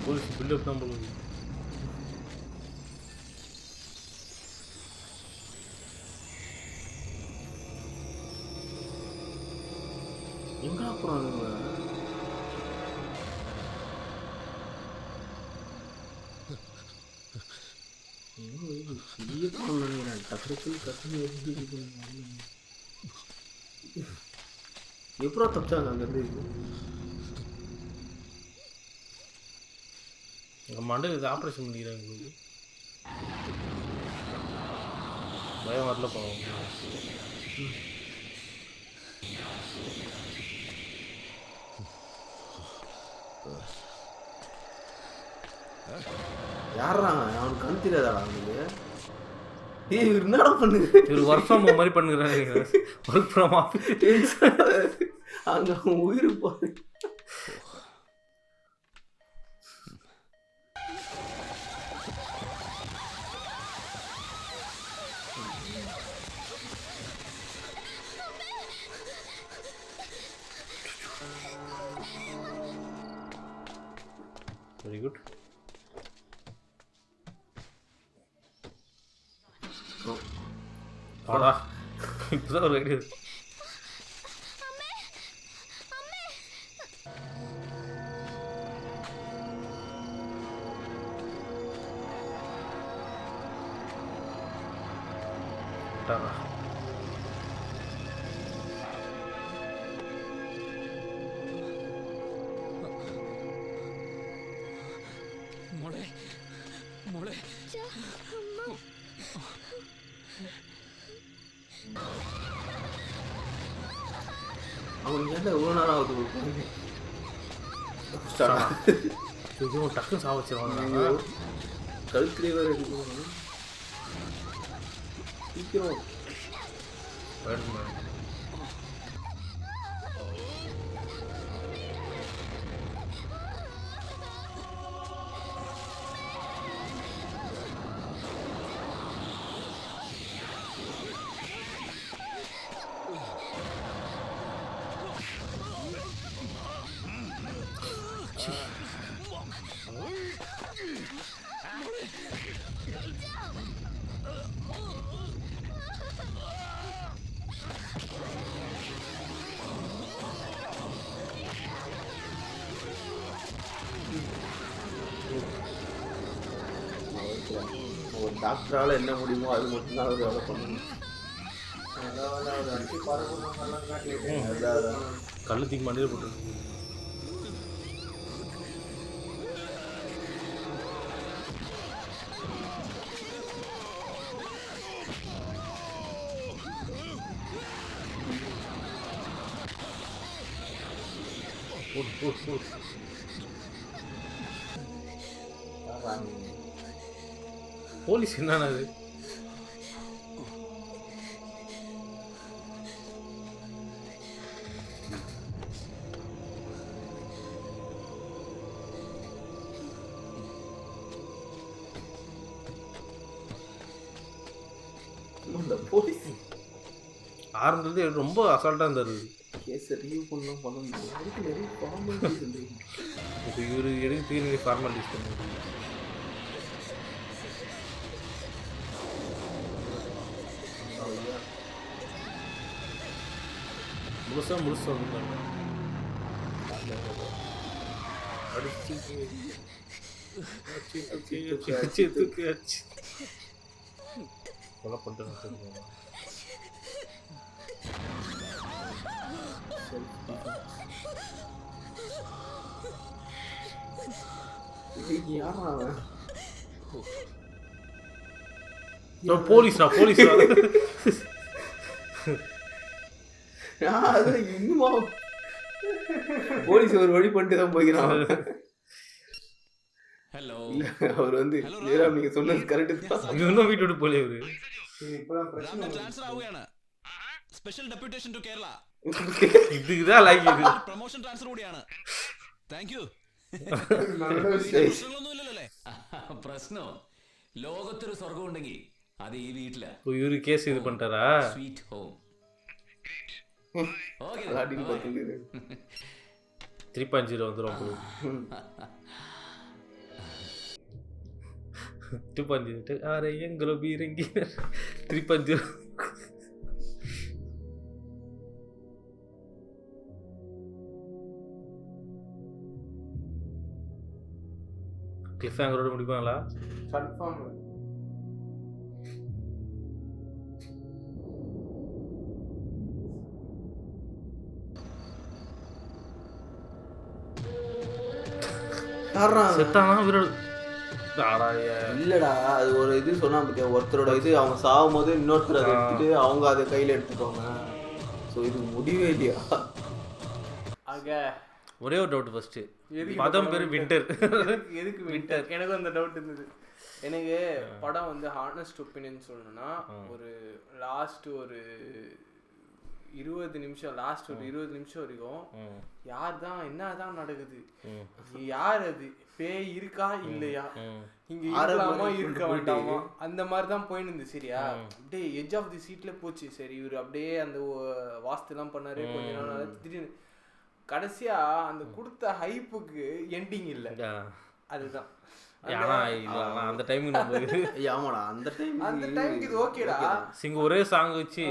போலீஸ் பில்டப் தான் போகுது. எங்கடா போறானுங்க? பெரிய போறானுங்க. டக்குனு கத்துன்னு எப்படா தப்பிச்சாங்க அங்கேருந்து? எங்கள் மண்டையில் இது ஆப்ரேஷன் பண்ணிக்கிறாங்க உங்களுக்கு பயம் வரல போவோம். யாரா அவனுக்கு கண் தெரியாதாடா அவனுக்கு? ஏய் என்னடா பண்ணுங்க? ஒரு ஒர்க் ஃப்ரம் ஹோம் மாதிரி பண்ணுறாங்க. ஒர்க் ஃப்ரம் ஆஃபீஸ் அங்கே அவன் உயிர் போய் வெரி குட். ஆடா இப்போதான் ஒரு ஐடியா. മോളെ മോളെ அவனுக்கு என்ன எவ்வளோ நேரம் ஆகுது? டக்குன்னு சாவச்சிருவாங்க. கழுத்துலேயே வேறு எடுக்கணும். சீக்கிரம் ஒரு டாக்டரால் என்ன முடியுமோ அது மட்டும்தான் அவர் வேலை பண்ணணும். கல்லு தூக்கி மண்டியில் போட்டு போலீஸ் என்னன்னா அது போலீஸ் ஆரம்பத்துலேருந்து ரொம்ப அசால்ட்டாக இருந்தார். கேஸை ரிவ்யூ பண்ணலாம் பண்ண முடியும். அதுக்கு நிறைய ஃபார்மாலிட்டிஸ் இல்லை. இப்போ இவர் எடுத்து நிறைய ஃபார்மாலிட்டிஸ் பண்ணுவாங்க. முழுசா வந்துட்டாங்க. அடிச்சு கொலை பண்ணிட்டு போலீஸ்ரா இன்னுமா போலீஸ் ஒரு வழி பண்ணிட்டு தான் போய்க்கிறான். ஹலோ அவர் வந்து ஜெயராம் நீங்க சொன்னது கரெக்ட் தான். இன்னும் வீட்டு விட்டு போல இவரு ട്രാൻസ്ഫർ ആവുകയാണ്. Special deputation to Kerala. இதுதான் லைக் இது പ്രൊമോഷൻ ട്രാൻസ്ഫർ കൂടിയാണ്. Thank you. പ്രശ്നം ലോകത്തൊരു സ്വർഗം ഉണ്ടെങ്കിൽ അത് ഈ വീട്ടില. ഇവര് കേസ് ഇത് பண்ணிட்டாரா? Sweet home. ഓക്കേ 3.0 வந்துரும் bro. 2.0 अरे எங்களோ பீரங்கி 3.0 கிளிஃப் ஹேங்கரோட முடிப்பாங்களா? கன்ஃபார்ம். செத்தானா விரல் இல்லடா அது ஒரு இது சொன்னா பத்தியா ஒருத்தரோட இது அவங்க சாகும் போது இன்னொருத்தர் அதை எடுத்துட்டு அவங்க அதை கையில எடுத்துக்கோங்க. ஸோ இது முடிவே இல்லையா? ஒரே ஒரு டவுட் ஃபர்ஸ்ட் படம் பேர் வின்டர். எதுக்கு வின்டர்? எனக்கு அந்த டவுட் இருந்தது. எனக்கு படம் வந்து ஹானஸ்ட் ஒப்பீனியன் சொல்லணும்னா ஒரு லாஸ்ட் ஒரு 20 நிமிஷம் வரைக்கும் யார் தான் என்னதான் நடக்குது, யார் அது பேய் இருக்கா இல்லையா, இங்க இருக்கலாமா இருக்க வேண்டாமா அந்த மாதிரி தான் போயின்னு இருந்து. சரியா அப்படியே எட்ஜ் ஆஃப் தி சீட்ல போச்சு. சரி இவர் அப்படியே அந்த வாஸ்து எல்லாம் பண்ணாரு கொஞ்ச நாள். திடீர்னு கடைசியா அந்த கொடுத்த ஹைப்புக்கு எண்டிங் இல்லை. அதுதான் அந்த டைமுக்கு நம்ம ஆமாடா அந்த டைமுக்கு இது ஓகேடா. சிங்க ஒரே சாங் வச்சு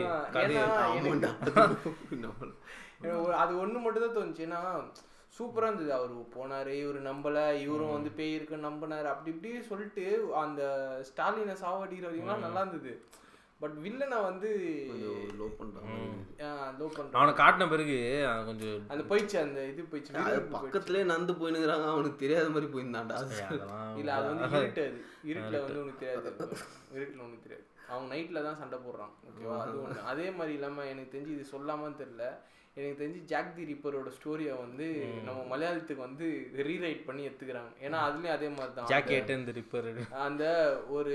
அது ஒண்ணு மட்டும் தான் தோணுச்சு. ஏன்னா சூப்பரா இருந்தது. அவரு போனாரு, இவரு நம்பல, இவரும் வந்து பேய் இருக்குன்னு நம்பினாரு. அப்படி இப்படி சொல்லிட்டு அந்த ஸ்டாலினை சாவடிக்கிற வரைக்கும் நல்லா இருந்தது. பட் வில்லனை வந்து லோ பண்றான். அவனை காட்டின பிறகு கொஞ்சம் அந்த போயிடுச்சு. அந்த இது போயிடுச்சு. பக்கத்துலயே நந்து போயினுக்குறாங்க. அவனுக்கு தெரியாத மாதிரி போயிருந்தான்டா. இல்ல அது வந்து இருட்டுல வந்து உனக்கு தெரியாது. இருட்டுல உனக்கு தெரியாது. அவங்க நைட்ல தான் சண்டை போடுறான். ஓகேவா? அது ஒண்ணு. அதே மாதிரி இல்லாம எனக்கு தெரிஞ்சு இது சொல்லாமன்னு தெரியல, எனக்கு தெரிஞ்சு ஜாக் தி ரிப்பரோட ஸ்டோரியை வந்து நம்ம மலையாளத்துக்கு வந்து ரீரைட் பண்ணி எடுத்துக்கிறாங்க. ஏன்னா அதுலயும் அதே மாதிரி தான் அந்த ஒரு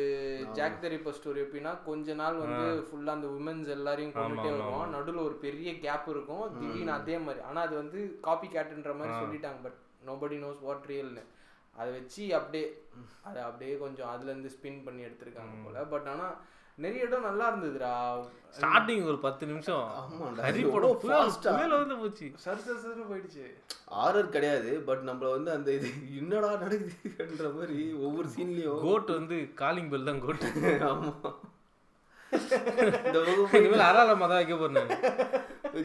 ஜாக் தி ரிப்பர் ஸ்டோரி எப்படின்னா கொஞ்ச நாள் வந்து ஃபுல்லா அந்த உமன்ஸ் எல்லாரையும் கொண்டுட்டே வருவான். நடுவில் ஒரு பெரிய கேப் இருக்கும். திடீர்னு அதே மாதிரி. ஆனா அது வந்து காப்பி கேட்டுன்ற மாதிரி சொல்லிட்டாங்க. பட் நோபடி நோஸ் வாட் ரியல்னு அதை வச்சு அப்படியே கொஞ்சம் அதுல இருந்து ஸ்பின் பண்ணி எடுத்திருக்காங்க போல. பட் ஆனா நிறைய இடம் நல்லா இருந்ததுடா. ஸ்டார்டிங் ஒரு 10 நிமிஷம் போச்சு, சர்சர்னு போயிடுச்சு. ஹாரர் கிடையாது, பட் நம்மள வந்து அந்த இது என்னடா நடக்குதுன்ற மாதிரி ஒவ்வொரு சீன்லயும் கோட் வந்து காலிங் பெல் தான் கோட். ஆமா அலாரமா தான் வைக்க போறேன்.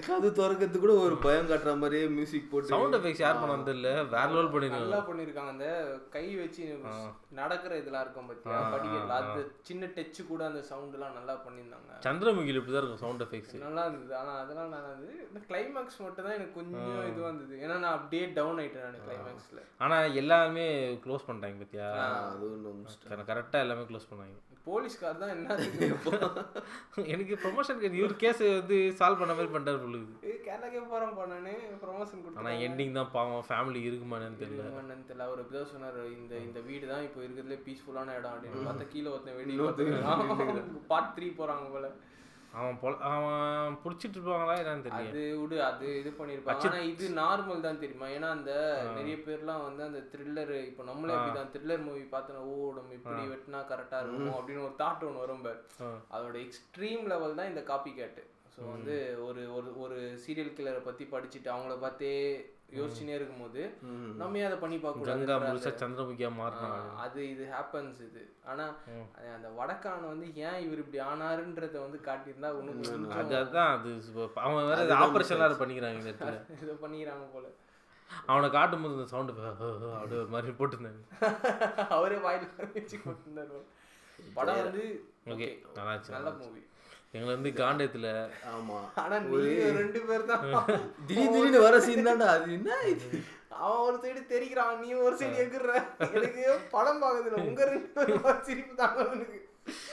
கது திறக்கிறது கூட ஒரு பயம் காட்டுற மாதிரியே மியூசிக் போட்டு சவுண்ட் எஃபெக்ட்ஸ் யார் பண்ண வந்தது இல்ல, வேற லெவல் பண்ணிருக்காங்க. நல்லா பண்ணிருக்காங்க. அந்த கை வச்சு நடக்கிற இதெல்லாம் இருக்கும் பாத்தியா, படிக்கல அது சின்ன டச் கூட அந்த சவுண்ட் எல்லாம் நல்லா பண்ணிருந்தாங்க. சந்திரமுகில இப்படி தான் இருக்கும் சவுண்ட் எஃபெக்ட்ஸ், நல்லா இருந்தது. ஆனா அதெல்லாம் நல்லா இருந்தது. இந்த கிளைமாக்ஸ் மட்டும் தான் எனக்கு கொஞ்சம் இதுவா இருந்தது. ஏன்னா நான் அப்படியே டவுன் ஆயிட்டேன் நான் கிளைமாக்ஸ்ல. ஆனா எல்லாமே க்ளோஸ் பண்ணிட்டாங்க பாத்தியா, அது கரெக்டா எல்லாமே க்ளோஸ் பண்ணாங்க. போலீஸ்கார் தான் என்ன எனக்கு ப்ரொமோஷன் இவர் கேஸ் வந்து சால்வ் பண்ண மாதிரி பண்ணிட்டாரு பொழுது. கேரளாக்கே போகிறோம் பண்ணனே ப்ரொமோஷன் கொடுத்து. ஆனால் எண்டிங் தான் பாவம், ஃபேமிலி இருக்குமானு தெரியல. தெரியல. அவர் இப்படி தான் சொன்னார், இந்த வீடு தான் இப்போ இருக்கிறதுலே பீஸ்ஃபுல்லான இடம் அப்படின்னு. பார்த்தா கீழே ஒருத்தன் வெடி பார்ட் 3 போகிறாங்க போல. அவன் பிடிச்சிட்டு இருப்பாங்களா என்னன்னு தெரியல. அது விடு, அது இது பண்ணியிருப்பாங்க. ஆனால் இது நார்மல் தான் தெரியுமா. ஏன்னா அந்த நிறைய பேர்லாம் வந்து அந்த த்ரில்லர், இப்போ நம்மளே அப்படிதான் த்ரில்லர் மூவி பார்த்தோன்னா நம்ம இப்படி வெட்டினா கரெக்டாக இருக்கும் அப்படின்னு ஒரு தாட் ஒன்று வரும். அதோட எக்ஸ்ட்ரீம் லெவல் தான் இந்த காப்பி கேட்டு. ஸோ வந்து ஒரு சீரியல் கில்லரை பற்றி படிச்சுட்டு அவங்கள பார்த்தே யோசிச்சுனே இருக்கும்போது நம்ம அதை பண்ணி பார்க்க சந்திரமுகியா மாறினாங்க. அது இது ஹேப்பன்ஸ் இது. ஆனால் அந்த வடக்கான வந்து ஏன் இவர் இப்படி ஆனாருன்றத வந்து காட்டியிருந்தா ஒன்றும் அதுதான் அது அவன் வேற ஆப்ரேஷன்லாம் பண்ணிக்கிறாங்க இந்த இடத்துல. இதை பண்ணிக்கிறாங்க போல. அவனை காட்டும்போது இந்த சவுண்டு அப்படி ஒரு மாதிரி போட்டுருந்தாங்க. அவரே வாயில் வச்சு போட்டுருந்தாரு. படம் வந்து ஓகே நல்ல மூவி. எங்களை வந்து காண்டத்துல. ஆமா, ஆனா ஒரு 2 பேர் தான் திடீர்னு வர சீன் தான்டா. அது என்ன இது, அவன் ஒரு சைடு தெரிக்கிறான், நீ ஒரு சைடு எகுற. எனக்கு படம் பார்க்கறதுல உங்க 2 பேரும் சிரிப்பு தாங்க.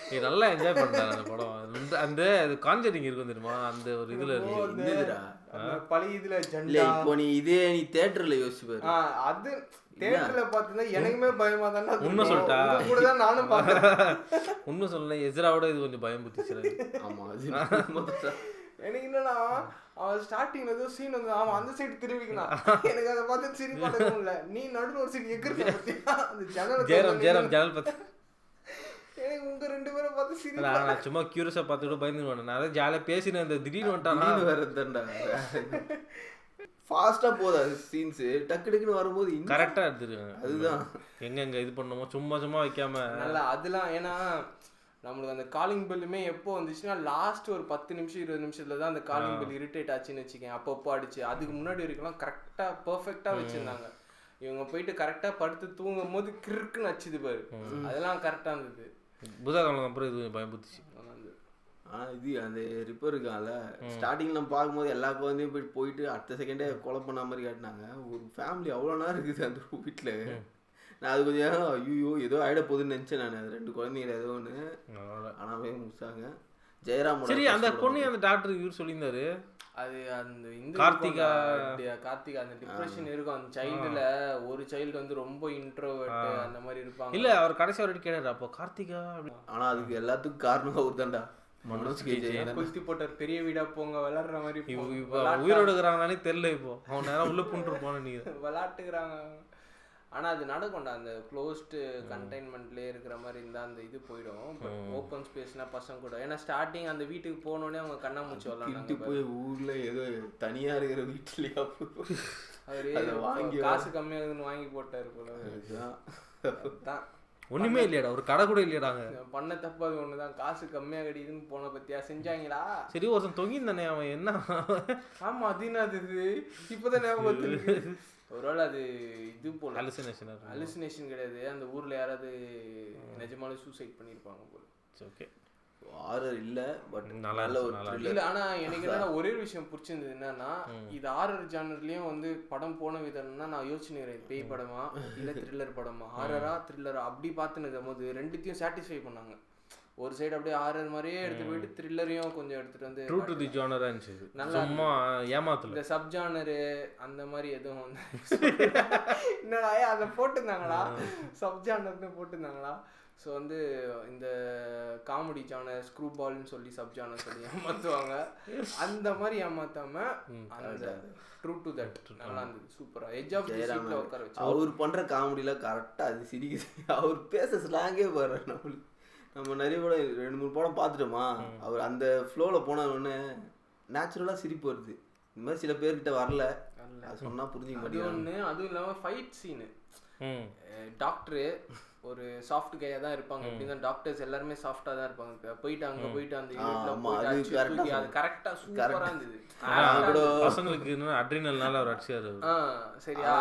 எனக்கு நல்லா என்ஜாய் பண்றாங்க அந்த படம். அந்த கான்செப்டிங் இருக்கும் தெரியுமா, அந்த ஒரு இதுல இருந்துதுடா. பழைய இதுல ஜண்டா. இப்போ நீ தியேட்டர்ல யோசிச்சு பாரு. அது தியேட்டர்ல பார்த்தா எனக்குமே பயமா தானே. உண்மை சொல்லிட்டா கூட தான் நானும் பார்த்தேன். உண்மை சொல்லல, எஸ்ராவோட இது கொஞ்சம் பயம் புத்திச்சு. ஆமா, எனக்கு என்னன்னா அவன் ஸ்டார்டிங்ல ஏதோ சீன் வந்து அவன் அந்த சைடு திரும்பிக்கலாம். எனக்கு அதை பார்த்து சிரிப்பாக இல்லை. நீ நடுவில் ஒரு சைடு எகிர்த்த பத்தியா அந்த ஜன்னல் பார்த்து எனக்கு உங்க 2 பேரும் பார்த்து சிரிப்பா. நான் சும்மா கியூரியஸா பார்த்துட்டு பயந்துருவேன். நான் அதை ஜாலியாக பேசினேன். இந்த திடீர்னு வந்துட்டானா வரதுண்டா ஃபாஸ்டா போதா சீன்ஸ், டக்கு டக்குன்னு வரும்போது கரெக்டா எடுத்துருக்காங்க. அதுதான் எங்க இது பண்ணுமோ சும்மா வைக்காம நல்லா அதெல்லாம். ஏன்னா நம்மளுக்கு அந்த காலிங் பெல்லுமே எப்போ வந்துச்சுன்னா லாஸ்ட் ஒரு 10 நிமிஷம் 20 நிமிஷத்துல தான் அந்த காலிங் பெல் இரிட்டேட் ஆச்சுன்னு வச்சுக்கேன். அப்பப்போ அடிச்சு. அதுக்கு முன்னாடி வரைக்கும் கரெக்டா பெர்ஃபெக்டா வச்சிருந்தாங்க. இவங்க போயிட்டு கரெக்டா படுத்து தூங்கும் போது கிறுக்குன்னு அச்சுது பாரு, அதெல்லாம் கரெக்டா இருந்தது. புதகாலம் அப்புறம் இது பயம்புத்துச்சு. இது அந்த ரிப்பர் இருக்கான்ல, ஸ்டார்டிங் நம்ம பார்க்கும்போது எல்லா குழந்தையும் போயிட்டு அடுத்த செகண்டே கொலை பண்ண மாதிரி காட்டினாங்க. ஒரு ஃபேமிலி அவ்வளோ நேரம் இருக்குது அந்த வீட்டில். நான் அது கொஞ்சம் ஐயோ ஏதோ ஆயிட போகுதுன்னு நினச்சேன் நான். அது 2 குழந்தைங்க ஏதோ ஒன்று ஆனாவே முடிச்சாங்க. ஜெயராம் சரி, அந்த பொண்ணு அந்த டாக்டர் இவர் சொல்லியிருந்தாரு. அது அந்த இந்த கார்த்திகா அந்த டிப்ரெஷன் இருக்கும் அந்த சைல்டுல. ஒரு சைல்டு வந்து ரொம்ப இன்ட்ரோவர்ட் அந்த மாதிரி இருப்பாங்க. இல்ல அவர் கடைசி வரைக்கும் கேட்டாரு அப்போ கார்த்திகா. ஆனா அதுக்கு எல்லாத்துக்கும் காரணம் அவர் தான்டா. குஸ்தி போட்டார், பெரிய வீடா போங்க விளையாடுற மாதிரி. உயிரோடு இருக்கிறாங்களானே தெரியல. இப்போ அவன் நேரம் உள்ள புண்ணிருப்பானு நீ விளையாட்டுக்கிறாங்க. ஆனா அது நடக்கும்டா. அந்த க்ளோஸ்டு கண்டெய்ன்மெண்ட்லேயே இருக்கிற மாதிரி இருந்தால் அந்த இது போயிடும். ஓப்பன் ஸ்பேஸ்னா பசங்க கூட. ஏன்னா ஸ்டார்டிங் அந்த வீட்டுக்கு போனோடனே அவங்க கண்ணாமூச்சி விளாண்டாங்க. போய் ஊர்ல ஏதோ தனியா இருக்கிற வீட்டுலயா அவரு காசு கம்மியாகுதுன்னு வாங்கி போட்டாரு போல. அதுதான் ஒண்ணுமே இல்லையாடா, ஒரு கடை கூட இல்லையாடாங்க. பண்ண தப்பு அது ஒண்ணுதான். காசு கம்மியா கிடைக்குதுன்னு போன பத்தியா செஞ்சாங்களா. சரி, ஒருத்தன் தொங்கிந்தானே அவன் என்ன. ஆமா, அதுன்னு அது இப்பதான் ஞாபகம். ஒருவேளை அது இது போல ஹலுசினேஷன் கிடையாது. அந்த ஊர்ல யாராவது நிஜமாலே சூசைட் பண்ணிருப்பாங்க போல. ஓகே, ஹாரர் இல்ல, பட் நல்ல ஒரு இல்ல. ஆனா எனக்கு என்னன்னா ஒரே ஒரு விஷயம் பிடிச்சிருந்தது என்னன்னா, இது ஹாரர் ஜானர்லயும் வந்து படம் போன விதம்னா நான் யோசிச்சுக்கிறேன், பேய் படமா இல்ல த்ரில்லர் படமா, ஹாரரா த்ரில்லரா அப்படி பார்த்துன்னு போது ரெண்டுத்தையும் சாட்டிஸ்ஃபை பண்ணாங்க. ஒரு சைடு அப்படியே ஹாரர் மாதிரியே எடுத்து போயிட்டு த்ரில்லரையும் கொஞ்சம் எடுத்துட்டு வந்து ட்ரூ டு தி ஜானரா இருந்துச்சு. சும்மா ஏமாத்தல. இந்த சப் ஜானர் அந்த மாதிரி எதுவும் வந்து என்னடா அதை போட்டுருந்தாங்களா, சப் ஜானர்னு போட்டுருந்தாங்களா. ஸோ வந்து இந்த காமெடி ஜானர் ஸ்க்ரூ பால்னு சொல்லி சப் ஜானர் சொல்லி ஏமாற்றுவாங்க. அந்த மாதிரி ஏமாத்தாம அந்த ட்ரூ டு தட் நல்லா இருந்தது. சூப்பராக எட்ஜ் ஆஃப் தி சீட்ல உட்கார வச்சு அவர் பண்ற காமெடியில கரெக்டா அது சிரிக்குது. அவர் பேச ஸ்லாங்கே பாரு. நம்ம நிறைய படம் 2-3 படம் பார்த்துட்டோமா, அவர் அந்த ஃப்ளோவில் போனோடனே நேச்சுரலாக சிரிப்பு வருது. இந்த மாதிரி சில பேர்கிட்ட வரல, அது சொன்னால் புரிஞ்சிக்க மாட்டேங்குது. ஒன்று அதுவும் இல்லாமல் ஃபைட் சீனு. டாக்டரு ஒரு சாஃப்ட் கையா தான் இருப்பாங்க. எப்படின்னா டாக்டர்ஸ் எல்லாருமே சாஃப்டா தான் இருப்பாங்க. போயிட்டு அங்க போயிட்டு அந்த அது கரெக்டா சூப்பரா இருந்தது. பசங்களுக்கு அட்ரினல்னால அவர் அடிச்சாரு. சரியா,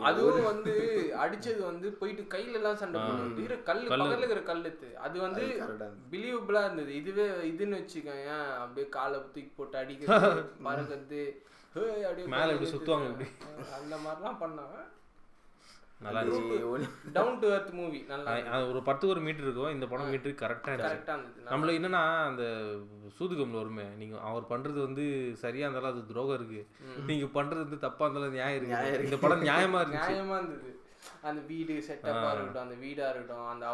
அதுவும் வந்து அடிச்சது வந்து போயிட்டு கையில எல்லாம் சண்டை போட்டு கல்லு பக்கத்துல இருக்கிற கல்லுத்து அது வந்து பிலீவபிளா இருந்தது. இதுவே இதுன்னு வச்சுக்கோங்க, அப்படியே காலை தூக்கி போட்டு அடிக்கிறது பறக்கிறது மேல இப்படி சுத்துவாங்க, அந்த மாதிரிலாம் பண்ணாங்க. நல்லா இருந்துச்சு. Down to earth movie. நல்லா ஒரு 10 ஒரு மீட்டர் இருக்கும். இந்த படம் மீட்டர் கரெக்டாக இருந்துச்சு. நம்மளுக்கு என்னன்னா அந்த சூதுகம்ல வருமே, நீங்கள் அவர் பண்ணுறது வந்து சரியாக இருந்தாலும் அது துரோகம் இருக்குது, நீங்கள் பண்ணுறது வந்து தப்பாக இருந்தாலும் நியாயம் இருக்குது. இந்த படம் நியாயமாக இருந்தது. அந்த வீடு செட்டப்பாக இருக்கட்டும், அந்த வீடாக இருக்கட்டும், அந்த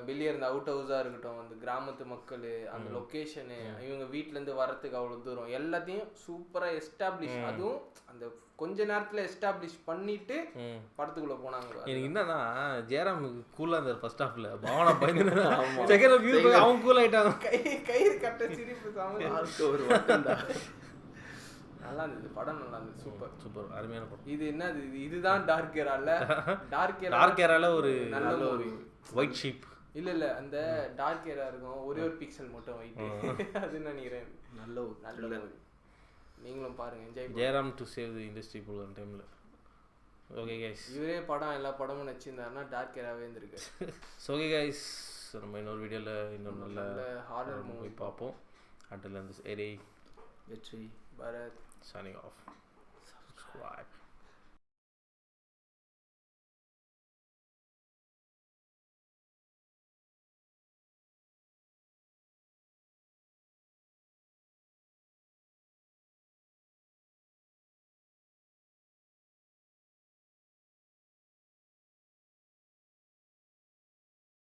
வெளியே இருந்த அவுட் ஹவுஸாக இருக்கட்டும், அந்த கிராமத்து மக்கள், அந்த லொக்கேஷனு, இவங்க வீட்டிலேருந்து வரத்துக்கு அவ்வளோ தூரம் எல்லாத்தையும் சூப்பராக எஸ்டாப்ளிஷ், அதுவும் அந்த கொஞ்ச நேரத்தில் எஸ்டாப்ளிஷ் பண்ணிட்டு படத்துக்குள்ளே போனாங்க. எனக்கு என்னன்னா ஜெயராம் கூலாக இருந்தார் ஃபர்ஸ்ட் ஹாஃபில், பாவனா பயந்து செகண்ட் ஹாஃப் அவங்க கூல் ஆகிட்டாங்க. கயிறு கட்ட சிரிப்பு ஒரு நல்லா இருந்தது படம். நல்லா இருந்தது. சூப்பர் அருமையான படம். இது என்னது, இதுதான் டார்க் ஏரால. டார்க் ஏரால ஒரு நல்ல ஒரு ஒயிட் ஷீப் இல்ல அந்த டார்க் ஏரா இருக்கும், ஒரே ஒரு பிக்சல் மட்டும் ஒயிட். அது நினைக்கிறேன் நல்ல ஒரு நீங்களும் பாருங்க, என்ஜாய் பண்ணுங்க. Jayaram to save the industry போல டைம்ல. ஓகே கைஸ், இவரே படம் எல்லா படமும் நடிச்சிருந்தாருன்னா டார்க் ஏராவே இருந்திருக்கு. ஓகே கைஸ், நம்ம இன்னொரு வீடியோல இன்னொரு நல்ல ஹாரர் மூவி பார்ப்போம். until then this ஏரி வெற்றி பரத் signing off. Subscribe.